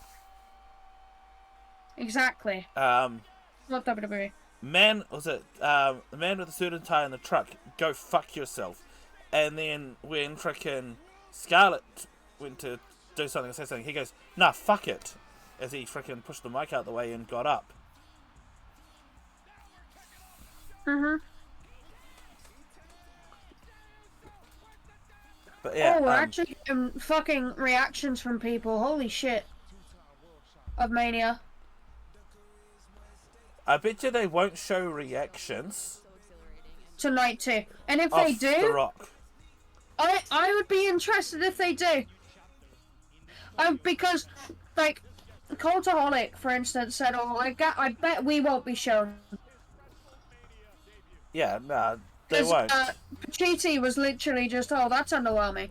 Exactly. Not WWE. Man, was it the man with the suit and tie in the truck? Go fuck yourself. And then when frickin' Scarlett went to do something, say something, he goes, "Nah, fuck it," as he frickin' pushed the mic out the way and got up. But yeah. We're actually getting fucking reactions from people. Holy shit. Of Mania. I bet you they won't show reactions Tonight too. And if they do, The Rock. I would be interested if they do. Because, like, Cultaholic, for instance, said, I bet we won't be shown. Yeah, nah, they won't. Pacitti was literally just, that's underwhelming.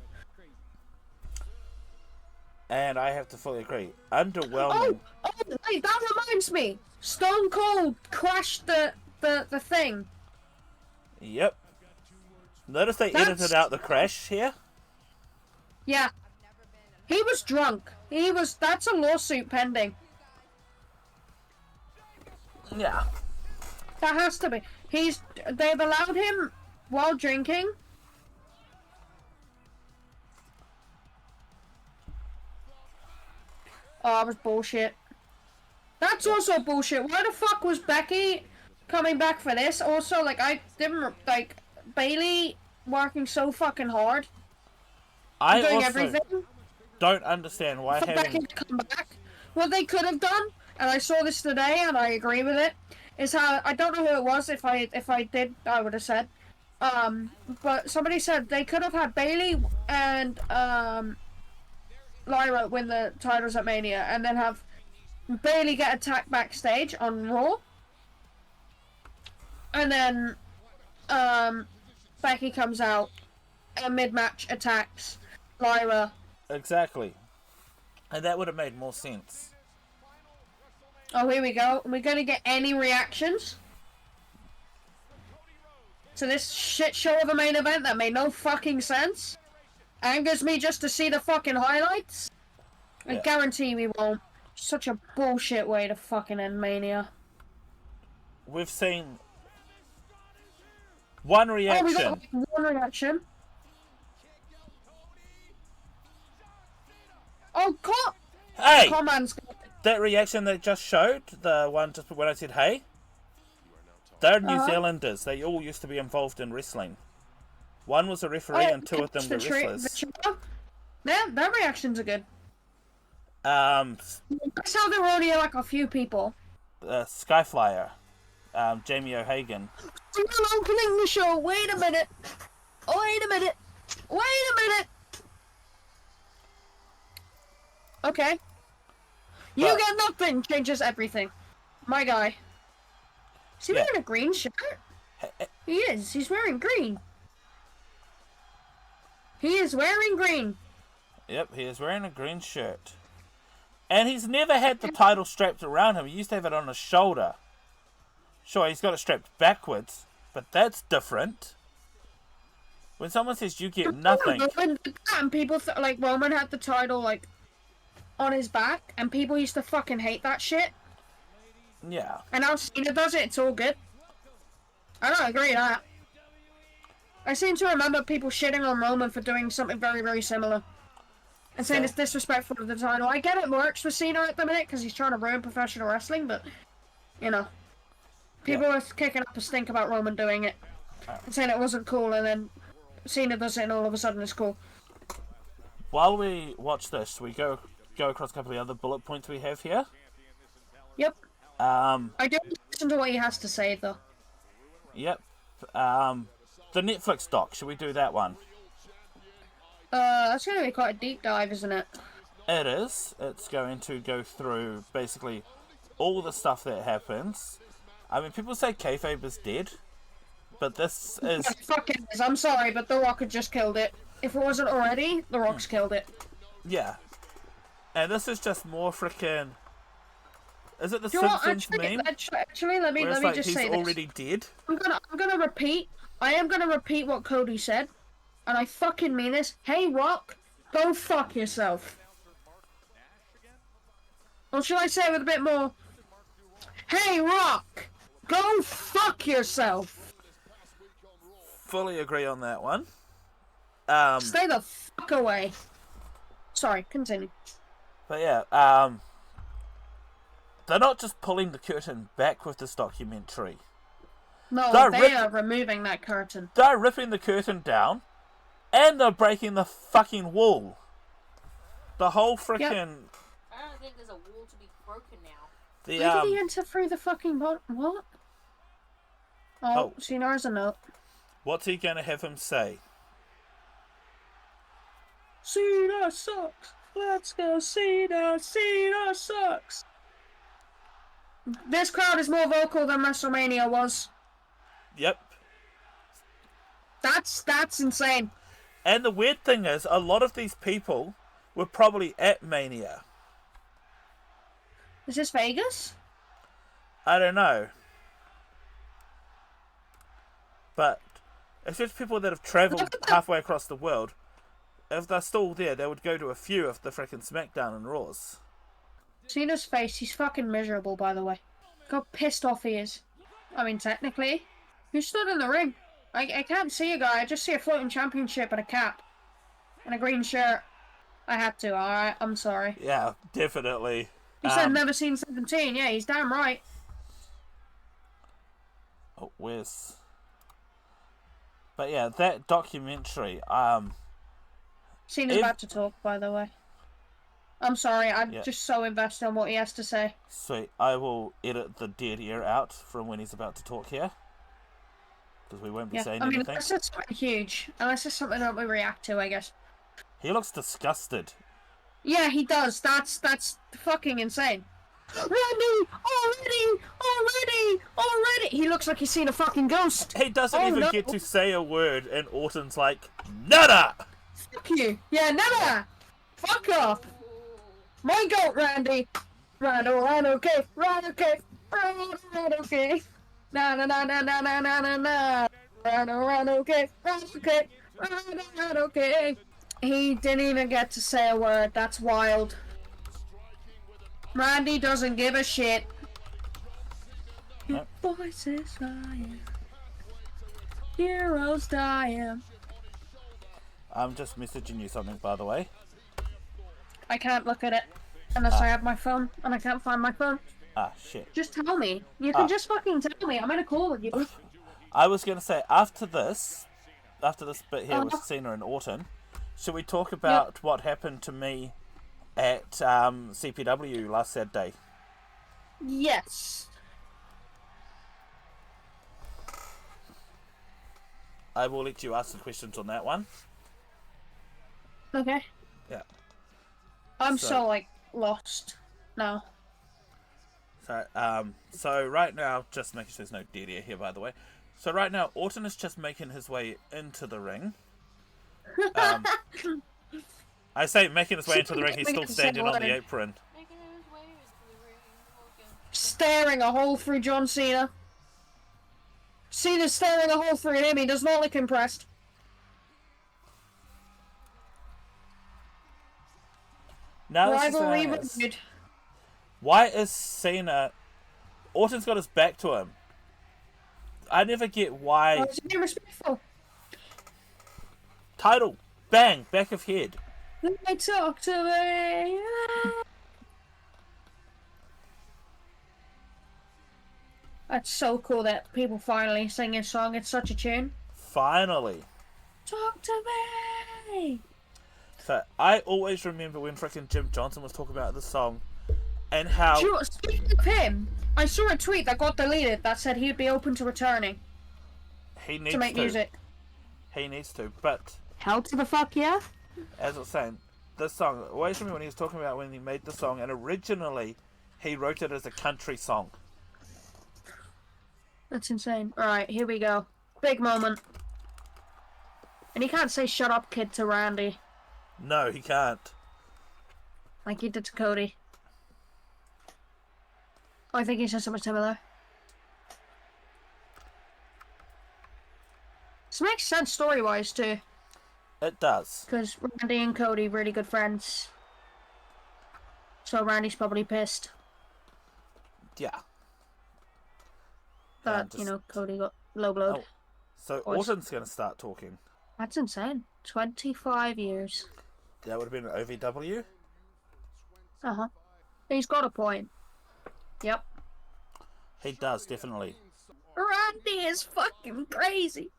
And I have to fully agree. Underwhelming. Oh, wait, that reminds me. Stone Cold crashed the thing. Yep. Notice they edited out the crash here? Yeah. He was drunk. That's a lawsuit pending. Yeah. That has to be. They've allowed him while drinking. Oh, that was bullshit. That's also bullshit. Why the fuck was Becky coming back for this? Also, I didn't, Bailey working so fucking hard. I doing also everything. Don't understand why For Becky to come back. What they could have done, and I saw this today, and I agree with it, is how, I don't know who it was. If I did, I would have said. But somebody said they could have had Bailey and Lyra win the titles at Mania, and then have Bailey get attacked backstage on Raw, and then Becky comes out and mid-match attacks Lyra. Exactly. And that would have made more sense. Oh, here we go. Are we going to get any reactions to this shit show of a main event that made no fucking sense? Angers me just to see the fucking highlights? I guarantee we won't. Such a bullshit way to fucking end Mania. We've seen one reaction. Oh, we got one reaction. Oh, Hey! Comman's That reaction they just showed, the one just when I said hey, they're New Zealanders. They all used to be involved in wrestling. One was a referee and 2 of them were wrestlers. Yeah, their reactions are good. That's how there were only a few people. Skyflyer, Jamie O'Hagan. I'm opening the show. Wait a minute. Okay. You get nothing. Changes everything. My guy. Is he wearing a green shirt? He is. He's wearing green. He is wearing green. Yep, he is wearing a green shirt. And he's never had the title strapped around him. He used to have it on his shoulder. Sure, he's got it strapped backwards, but that's different. When someone says you get nothing... And people, Roman had the title, on his back, and people used to fucking hate that shit. Yeah. And now Cena does it, it's all good. I don't agree with that. I seem to remember people shitting on Roman for doing something very, very similar. And saying it's disrespectful to the title. I get it works for Cena at the minute, because he's trying to ruin professional wrestling, but, people are kicking up a stink about Roman doing it. And saying it wasn't cool, and then Cena does it, and all of a sudden it's cool. while we watch this, we go across a couple of other bullet points we have here. Yep. I don't listen to what he has to say, though. Yep. The Netflix doc, should we do that one? That's going to be quite a deep dive, isn't it? It is. It's going to go through basically all the stuff that happens. I mean, people say kayfabe is dead, but this is... Fuck it is. I'm sorry, but The Rock had just killed it. If it wasn't already, The Rock's killed it. Yeah. And this is just more freaking... Is it the Simpsons meme? Actually, let me just say this. He's already dead? I'm gonna repeat. I am gonna repeat what Cody said, and I fucking mean this. Hey, Rock, go fuck yourself. Or should I say it with a bit more? Hey, Rock, go fuck yourself. Fully agree on that one. Stay the fuck away. Sorry, continue. But yeah, they're not just pulling the curtain back with this documentary. No, they are removing that curtain. They're ripping the curtain down, and they're breaking the fucking wall. The whole freaking... Yep. I don't think there's a wall to be broken now. Where did he enter through the fucking... What? Oh, Cena has a note. What's he gonna have him say? Cena sucks. Let's go, Cena. Cena sucks. This crowd is more vocal than WrestleMania was. Yep. That's insane. And the weird thing is, a lot of these people were probably at Mania. Is this Vegas? I don't know. But it's just people that have travelled halfway across the world. If they're still there, they would go to a few of the freaking Smackdown and Raws. Cena's face, he's fucking miserable, by the way. Look how pissed off he is. I mean, technically. Who stood in the ring? I can't see a guy, I just see a floating championship and a cap. And a green shirt. I had to, alright, I'm sorry. Yeah, definitely. He said never seen 17, yeah, he's damn right. Oh, where's... But yeah, that documentary, Cena's about to talk, by the way. I'm sorry, I'm just so invested in what he has to say. Sweet. I will edit the dead air out from when he's about to talk here. Because we won't be saying anything. Unless it's something huge. Unless it's something that we react to, I guess. He looks disgusted. Yeah, he does. That's fucking insane. Randy! Already! He looks like he's seen a fucking ghost. He doesn't even get to say a word, and Orton's like, nada! Fuck you. Yeah, nada! Fuck off! My goat, Randy! Rhino, okay. Rhino, okay. Na. Rhino, okay. He didn't even get to say a word. That's wild. Randy doesn't give a shit. Your voice is dying. Heroes dying. I'm just messaging you something, by the way. I can't look at it unless I have my phone, and I can't find my phone. Ah, shit. Just tell me. You can just fucking tell me. I'm in a call with you. I was going to say, after this bit here with Cena and Orton, should we talk about what happened to me at CPW last Saturday? Yes. I will let you ask the questions on that one. Okay. Yeah. I'm so like lost now. So right now, just making sure there's no dead air here, by the way. So right now, Orton is just making his way into the ring. I say making his way into the ring, he's still standing on the apron. Staring a hole through John Cena. Cena's staring a hole through him, he does not look impressed. Now why is Cena... Orton's got his back to him. I never get why... It's disrespectful. Title. Bang. Back of head. They talk to me. That's so cool that people finally sing his song. It's such a tune. Finally. Talk to me. So I always remember when freaking Jim Johnson was talking about the song and how... Sure, speaking of him, I saw a tweet that got deleted that said he'd be open to returning he needs to make music. He needs to, but... Hell to the fuck yeah? As I was saying, this song, always remember when he was talking about when he made the song, and originally he wrote it as a country song. That's insane. Alright, here we go. Big moment. And he can't say shut up kid to Randy. No, he can't. Like he did to Cody. I think he said something similar. This makes sense story-wise too. It does. Because Randy and Cody really good friends. So Randy's probably pissed Yeah. that, you know, Cody got low blowed. Oh. So Voice. Orton's going to start talking. That's insane. 25 years. That would have been an OVW. Uh-huh. He's got a point. Yep. He does, definitely. Randy is fucking crazy.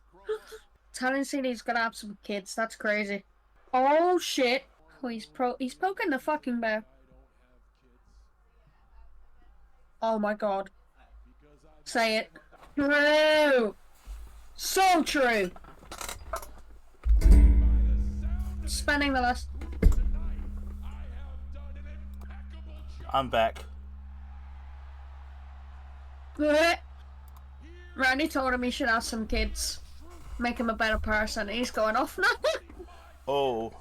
Telling Cena he's gonna have some kids. That's crazy. Oh shit. Oh, he's poking the fucking bear. Oh my god. Say it. True. So true. Spending the last... I'm back. Randy told him he should have some kids. Make him a better person. He's going off now. Oh.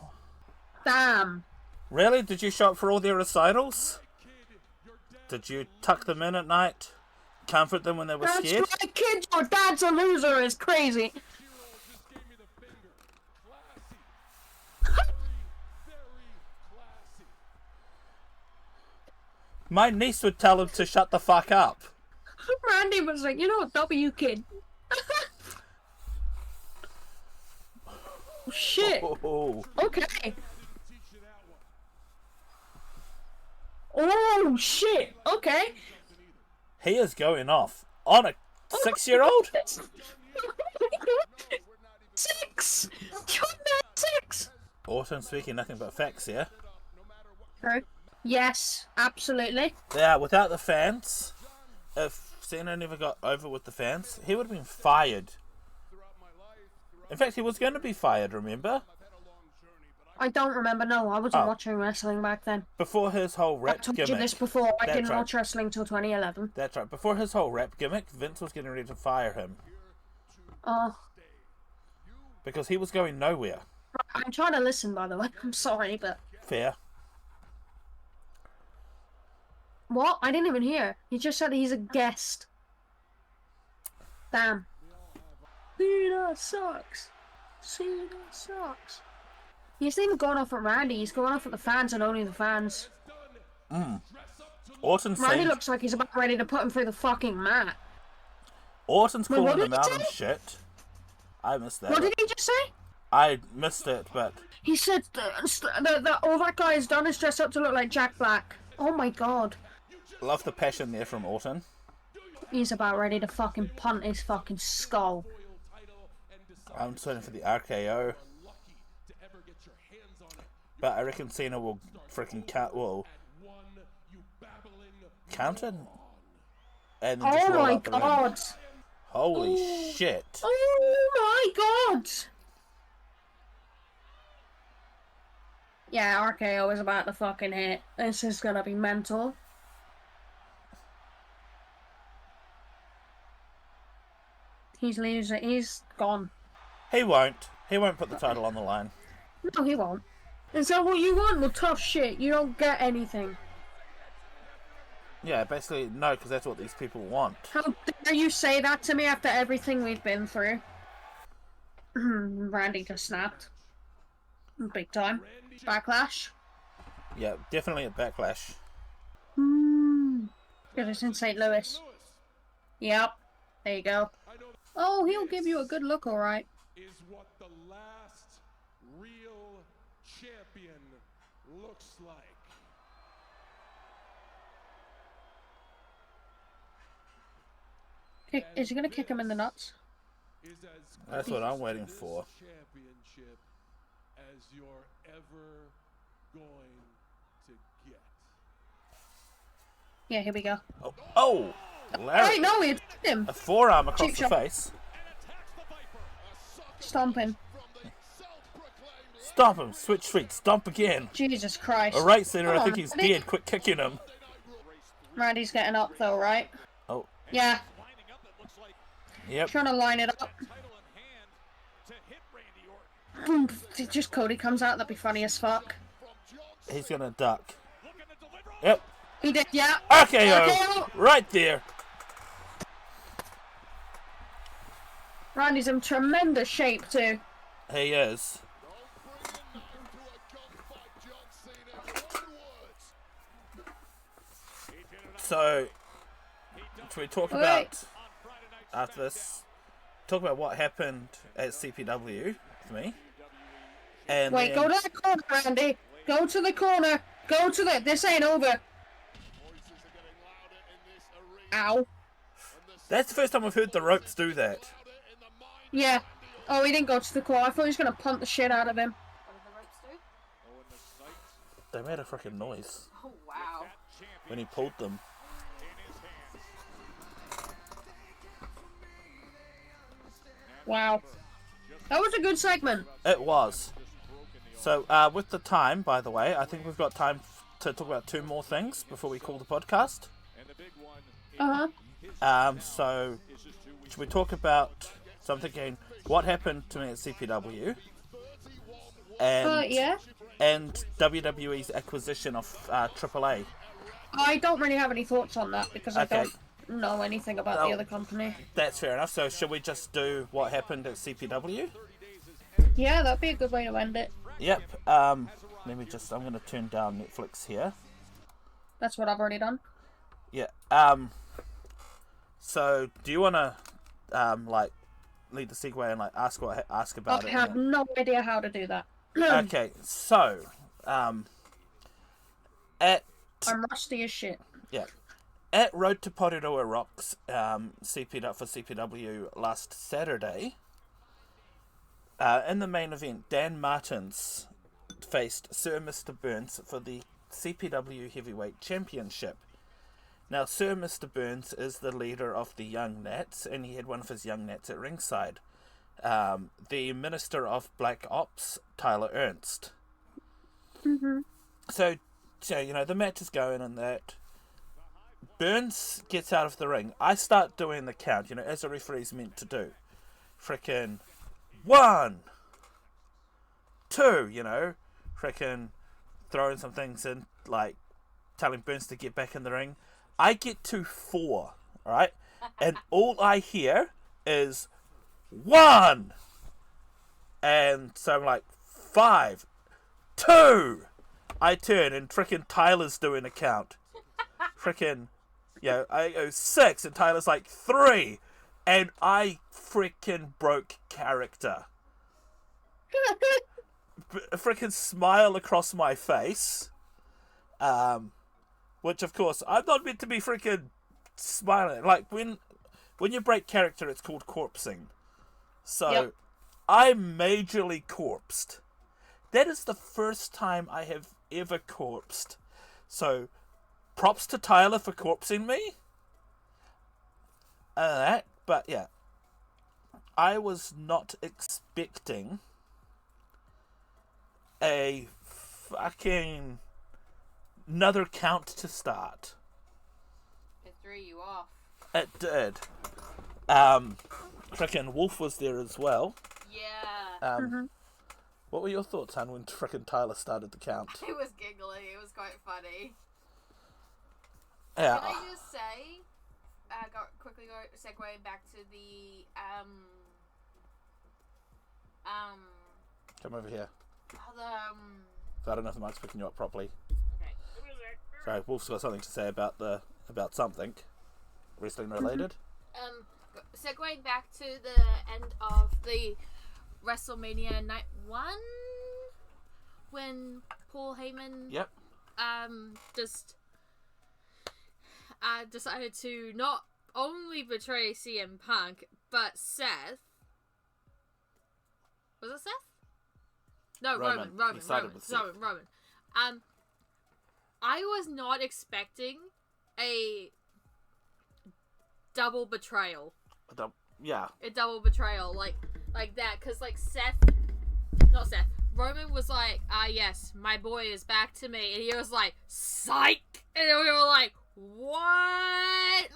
Damn. Really? Did you show up for all their recitals? Did you tuck them in at night? Comfort them when they were scared? That's right, kid, your dad's a loser is crazy. My niece would tell him to shut the fuck up. Randy was like, you know what, W kid. Oh, shit. Oh. Okay. Oh shit. Okay. He is going off on a 6-year-old? 6. You're not 6. Orton speaking nothing but facts here. True. Yes, absolutely. Yeah, without the fans, if Cena never got over with the fans, he would have been fired. In fact, he was going to be fired, remember? I don't remember. No, I wasn't watching wrestling back then. Before his whole rap I told gimmick. you this before. I That's didn't right. watch wrestling till 2011. That's right. Before his whole rap gimmick, Vince was getting ready to fire him. Oh. Because he was going nowhere. I'm trying to listen, by the way. I'm sorry, but... Fair. What? I didn't even hear. He just said he's a guest. Damn. Cena sucks. Cena sucks. He's not even going off at Randy. He's going off at the fans and only the fans. Orton's Randy saying... looks like he's about ready to put him through the fucking mat. Orton's Wait, what calling did him he out and say? shit. I missed that. What did he just say? I missed it, but... He said all that guy has done is dress up to look like Jack Black. Oh my god. Love the passion there from Orton. He's about ready to fucking punt his fucking skull. I'm just waiting for the RKO. But I reckon Cena will freaking count it? And then just Oh roll my up the ring. god. Holy shit. Oh my god. Yeah, RKO is about to fucking hit. This is gonna be mental. He's losing. He's gone. He won't. He won't put the title on the line. No, he won't. Is that what you want? Well, tough shit. You don't get anything. Yeah, basically, no, because that's what these people want. How dare you say that to me after everything we've been through? Randy just snapped. Big time. Backlash. Yeah, definitely a backlash. Because it's in St. Louis. Yep. There you go. Oh, he'll give you a good look, alright. Is what the last real champion looks like. Is he gonna kick him in the nuts? That's what I'm waiting for. Championship as your ever going to get. Yeah, here we go. Oh, Larry. Wait, no, we attacked him. A forearm across Cheap the shot. face. Stomping. Stomp him. Switch feet. Stomp again. Jesus Christ. Alright, Cena, Come I think on, he's Randy. dead. Quit kicking him. Randy's getting up though, right? Oh, Yeah, yep. trying to line it up. Just Cody comes out, that'd be funny as fuck. He's gonna duck. Yep. He did, yeah. RKO. RKO. Right there. Randy's in tremendous shape too. He is. So, should we talk about, after this, talk about what happened at CPW with me? And Wait, then, go to the corner, Randy. Go to the corner. Go to the... This ain't over. Ow. that's the first time I've heard the ropes do that. Yeah. Oh, he didn't go to the corner. I thought he was going to punt the shit out of him. What did the ropes do? They made a freaking noise Oh, wow. when he pulled them. Wow. That was a good segment. It was. So, with the time, by the way, I think we've got time to talk about two more things before we call the podcast. Uh-huh. So, should we talk about, so I'm thinking, what happened to me at CPW? And, Yeah. and WWE's acquisition of AAA. I don't really have any thoughts on that because I Okay. don't know anything about No. the other company. That's fair enough. So, should we just do what happened at CPW? Yeah, that'd be a good way to end it. Yep. Let me just, I'm going to turn down Netflix here. That's what I've already done. Yeah. So, do you want to, like, lead the segue and, like, ask about I it? have no idea how to do that. Okay, so, at I'm rusty as shit. at Road to Porirua Rocks, for CPW last Saturday, in the main event, Dan Martins faced Sir Mr. Burns for the CPW Heavyweight Championship. Now, Sir Mr. Burns is the leader of the Young Nats, and he had one of his Young Nats at ringside. The Minister of Black Ops, Tyler Ernst. Mm-hmm. So, you know, the match is going and that. Burns gets out of the ring. I start doing the count, you know, as a referee's meant to do. Frickin' 1, 2, you know. Frickin' throwing some things in, like, telling Burns to get back in the ring. I get to 4, alright? And all I hear is 1! And so I'm like, 5, 2! I turn and frickin' Tyler's doing a count. Frickin', you know, I go 6 and Tyler's like 3. And I frickin' broke character. A frickin' smile across my face. Which, of course, I'm not meant to be frickin' smiling. Like, when you break character, it's called corpsing. So, Yep. I majorly corpsed. That is the first time I have ever corpsed. So, props to Tyler for corpsing me. But yeah. I was not expecting a fucking another count to start. It threw you off. It did. Frickin' Wolf was there as well. Yeah. What were your thoughts, Han, when frickin' Tyler started the count? It was giggly. It was quite funny. Yeah. Can I just say, segue back to the Come over here. the I don't know if the mic's picking you up properly. okay. Sorry, Wolf's got something to say about something wrestling related. Segueing back to the end of the WrestleMania Night 1, when Paul Heyman Yep. just decided to not only betray CM Punk, but Seth. Was it Seth? No, Roman. He started with Seth. Roman. I was not expecting a double betrayal. Yeah. A double betrayal like that, because like Roman was like, yes, my boy is back to me, and he was like, psych, and we were like, what?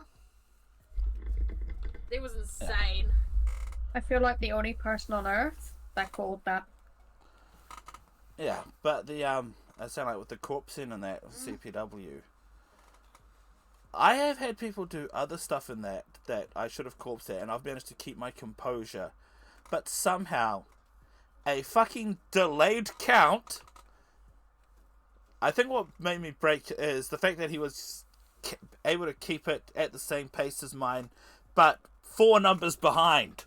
It was insane. I feel like the only person on earth that called that. Yeah, but the I sound like with the corpsing and that CPW. I have had people do other stuff in that I should have corpsed at, and I've managed to keep my composure. But somehow, a fucking delayed count. I think what made me break is the fact that he was able to keep it at the same pace as mine, but 4 numbers behind.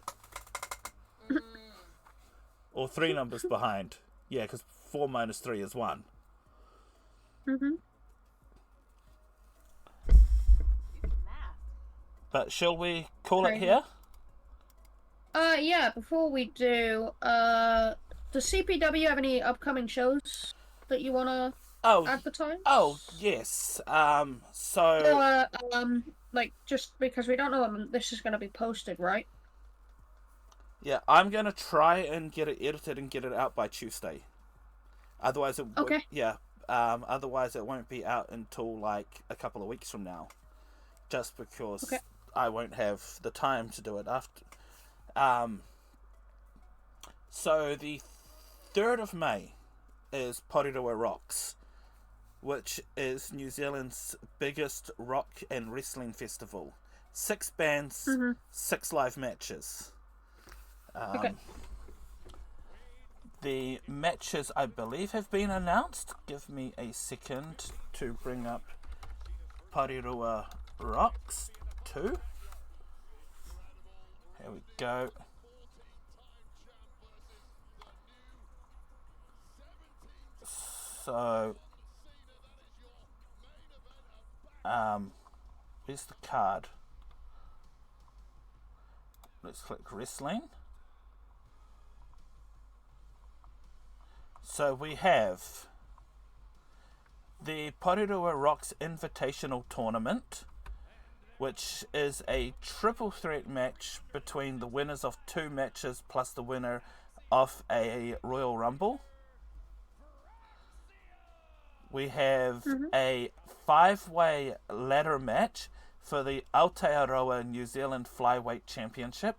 Or 3 numbers behind. Yeah, because 4 minus 3 is 1. Mm-hmm. But shall we call it here? Yeah, before we do, does CPW have any upcoming shows that you want to advertise? Oh, yes. Like, just because we don't know when this is going to be posted, right? Yeah, I'm going to try and get it edited and get it out by Tuesday. Otherwise, otherwise it won't be out until, like, a couple of weeks from now. Just because I won't have the time to do it after. So the 3rd of May is Porirua Rocks, which is New Zealand's biggest rock and wrestling festival. 6 bands, 6 live matches. The matches, I believe, have been announced. Give me a second to bring up Porirua Rocks 2. Here we go. So, where's the card? Let's click wrestling. So we have the Porirua Rocks Invitational Tournament, which is a triple threat match between the winners of 2 matches plus the winner of a Royal Rumble. We have a 5-way ladder match for the Aotearoa New Zealand Flyweight Championship.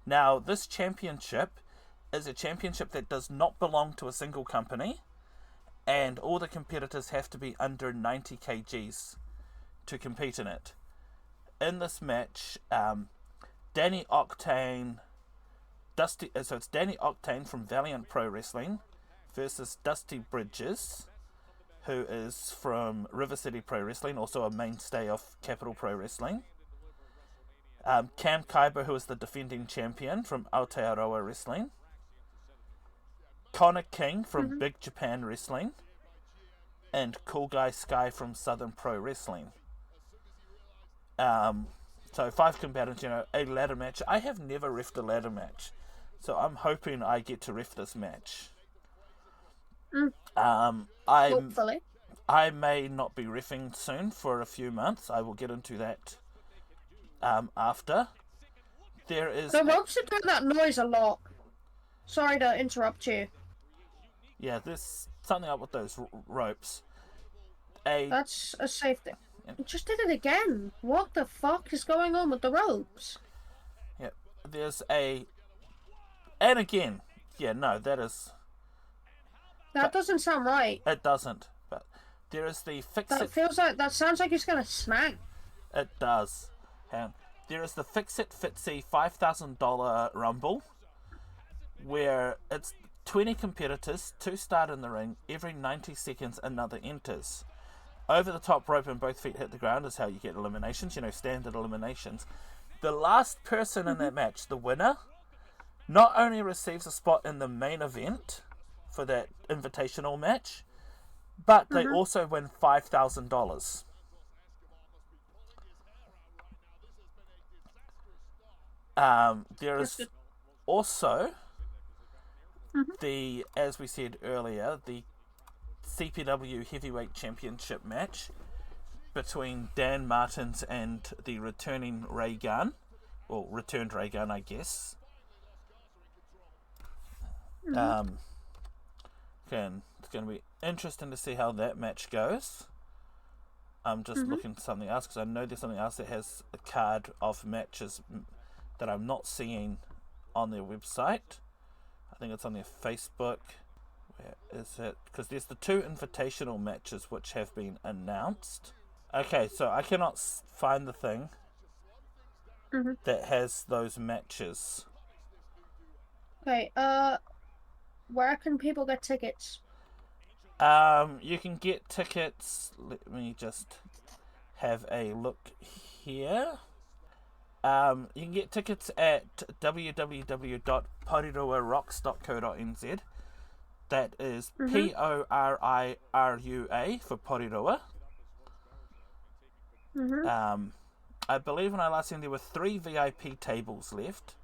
Now, this championship is a championship that does not belong to a single company, and all the competitors have to be under 90 kgs to compete in it. In this match, Danny Octane from Valiant Pro Wrestling versus Dusty Bridges, who is from River City Pro Wrestling, also a mainstay of Capital Pro Wrestling. Cam Kaiba, who is the defending champion from Aotearoa Wrestling. Connor King from Big Japan Wrestling. And Cool Guy Sky from Southern Pro Wrestling. So 5 combatants, a ladder match. I have never reffed a ladder match, so I'm hoping I get to ref this match. Hopefully. I may not be reffing soon for a few months. I will get into that after. There is... The ropes are doing that noise a lot. Sorry to interrupt you. Yeah, there's something up with those ropes. That's a safe thing. It just did it again. What the fuck is going on with the ropes? Yeah, there's a... And again, yeah, no, that is... That doesn't sound right. It doesn't, but there is the That sounds like it's gonna snap. It does. And there is the Fix It Fitzy $5,000 Rumble, where it's 20 competitors, 2 start in the ring, every 90 seconds another enters. Over the top rope and both feet hit the ground is how you get eliminations, standard eliminations. The last person in that match, the winner, not only receives a spot in the main event for that invitational match, but they also win $5,000. There is also as we said earlier, the CPW Heavyweight Championship match between Dan Martins and the returning Ray Gunn, or returned Ray Gunn, I guess. Again, it's going to be interesting to see how that match goes. I'm just looking for something else, because I know there's something else that has a card of matches that I'm not seeing on their website. I think it's on their Facebook. Where is it? Because there's the 2 invitational matches which have been announced. Okay, so I cannot find the thing that has those matches. Okay, where can people get tickets? You can get tickets. Let me just have a look here. You can get tickets at www.poriroarocks.co.nz. That is P-O-R-I-R-U-A for Porirua. I believe when I last seen there were 3 VIP tables left.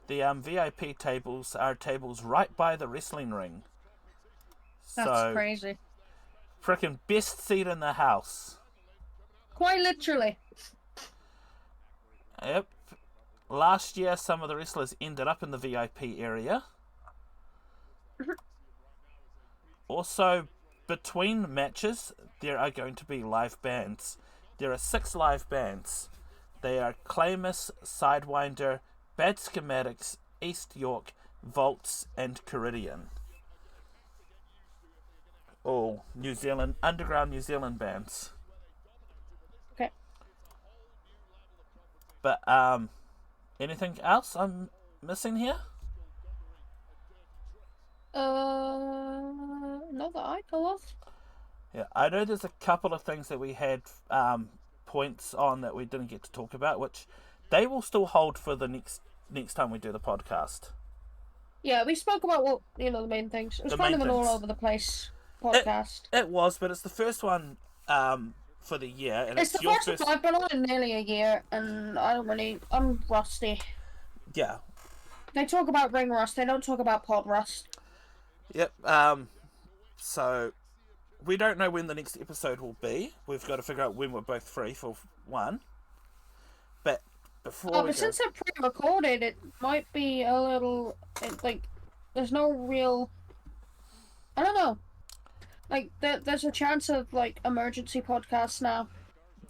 The VIP tables are tables right by the wrestling ring. That's crazy. Frickin' best seat in the house. Quite literally. Yep. Last year, some of the wrestlers ended up in the VIP area. Also, between matches, there are going to be live bands. There are 6 live bands. They are Clamus, Sidewinder, Bad Schematics, East York, Volts, and Caridian. All New Zealand, underground New Zealand bands. Okay. But, anything else I'm missing here? Not that I know of. Yeah, I know there's a couple of things that we had points on that we didn't get to talk about, which they will still hold for the next time we do the podcast. Yeah, we spoke about what, the main things. It was kind of an all over the place podcast. It was, but it's the first one for the year, and it's the your first one. I've been on in nearly a year, and I'm rusty. Yeah. They talk about ring rust. They don't talk about pod rust. Yep. So we don't know when the next episode will be. We've got to figure out when we're both free for one. But before since they're pre-recorded, it might be a little there's no real. I don't know. There's a chance of emergency podcasts now.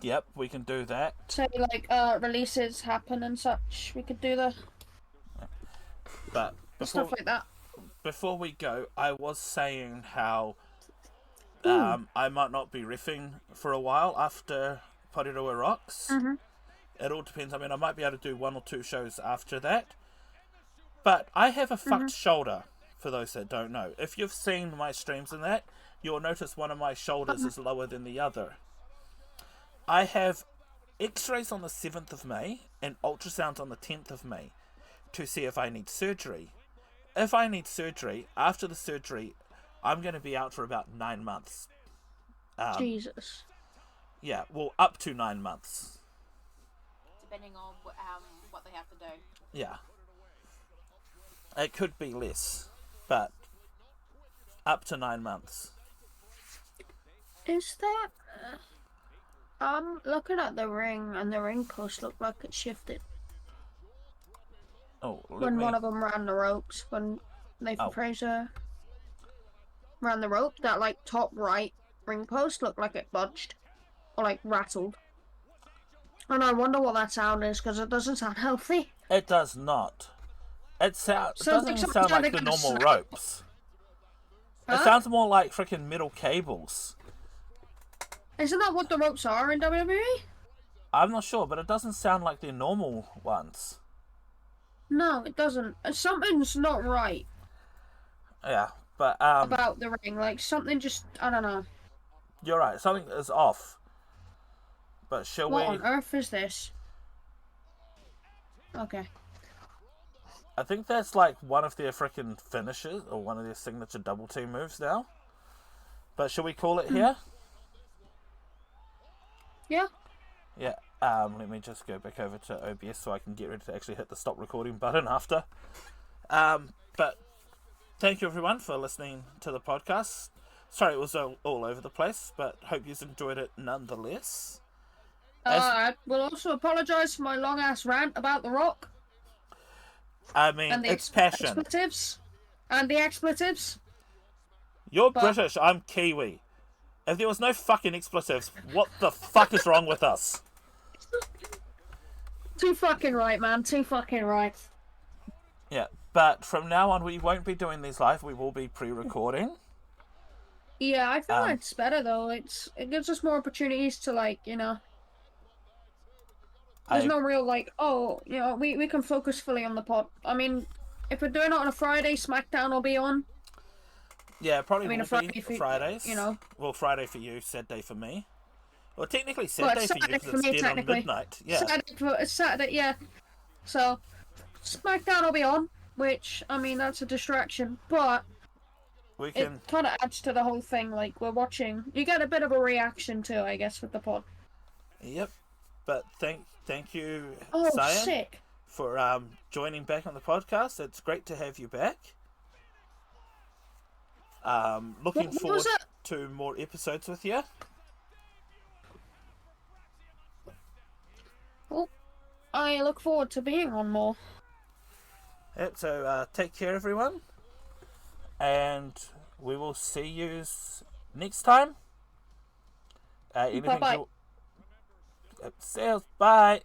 Yep, we can do that. Say releases happen and such. We could do but stuff like that. Before we go, I was saying how I might not be riffing for a while after Porirua Rocks. It all depends. I mean, I might be able to do 1 or 2 shows after that. But I have a fucked shoulder, for those that don't know. If you've seen my streams and that, you'll notice one of my shoulders is lower than the other. I have x-rays on the 7th of May and ultrasounds on the 10th of May to see if I need surgery. If I need surgery, after the surgery, I'm going to be out for about 9 months. Jesus. Yeah, well, up to 9 months. Depending on what they have to do. Yeah. It could be less, but up to 9 months. Is that... I'm looking at the ring, and the ring post looked like it shifted. Oh, when one of them ran the ropes, when Nathan Fraser ran the rope, that top right ring post looked like it budged or rattled. And I wonder what that sound is, because it doesn't sound healthy. It does not. It doesn't sound like the normal ropes. Huh? It sounds more like freaking metal cables. Isn't that what the ropes are in WWE? I'm not sure, but it doesn't sound like the normal ones. No, it doesn't. Something's not right. Yeah, but about the ring, something just, I don't know. You're right, something is off. But shall we... What on earth is this? Okay. I think that's one of their freaking finishes, or one of their signature double team moves now. But shall we call it here? Yeah. Yeah. Let me just go back over to OBS so I can get ready to actually hit the stop recording button after. But thank you everyone for listening to the podcast. Sorry it was all over the place, but hope you enjoyed it nonetheless. I will also apologise for my long ass rant about The Rock. I mean, And the it's passion. expletives. And the expletives. You're British, I'm Kiwi. If there was no fucking expletives, what the fuck is wrong with us? Too fucking right, man. Too fucking right. Yeah, but from now on we won't be doing these live, we will be pre-recording. Yeah, I feel like it's better though. It gives us more opportunities to, like, you know... There's no real, like, oh, you know, we can focus fully on the pod. I mean, if we're doing it on a Friday, Smackdown will be on. Yeah, probably a will Friday be for, Fridays. you know. Well, Friday for you, Saturday for me. Well, technically Saturday for you because for it's me, dead on midnight. Yeah. It's Saturday, yeah. So, Smackdown will be on, which, I mean, that's a distraction, but it kind of adds to the whole thing. Like, we're watching. You get a bit of a reaction too, I guess, with the pod. Yep. But thank you, Cyan, sick. For joining back on the podcast. It's great to have you back. Looking forward to more episodes with you. Well, I look forward to being on more. Yep, so take care everyone. And we will see you next time. Bye-bye. Sales, bye.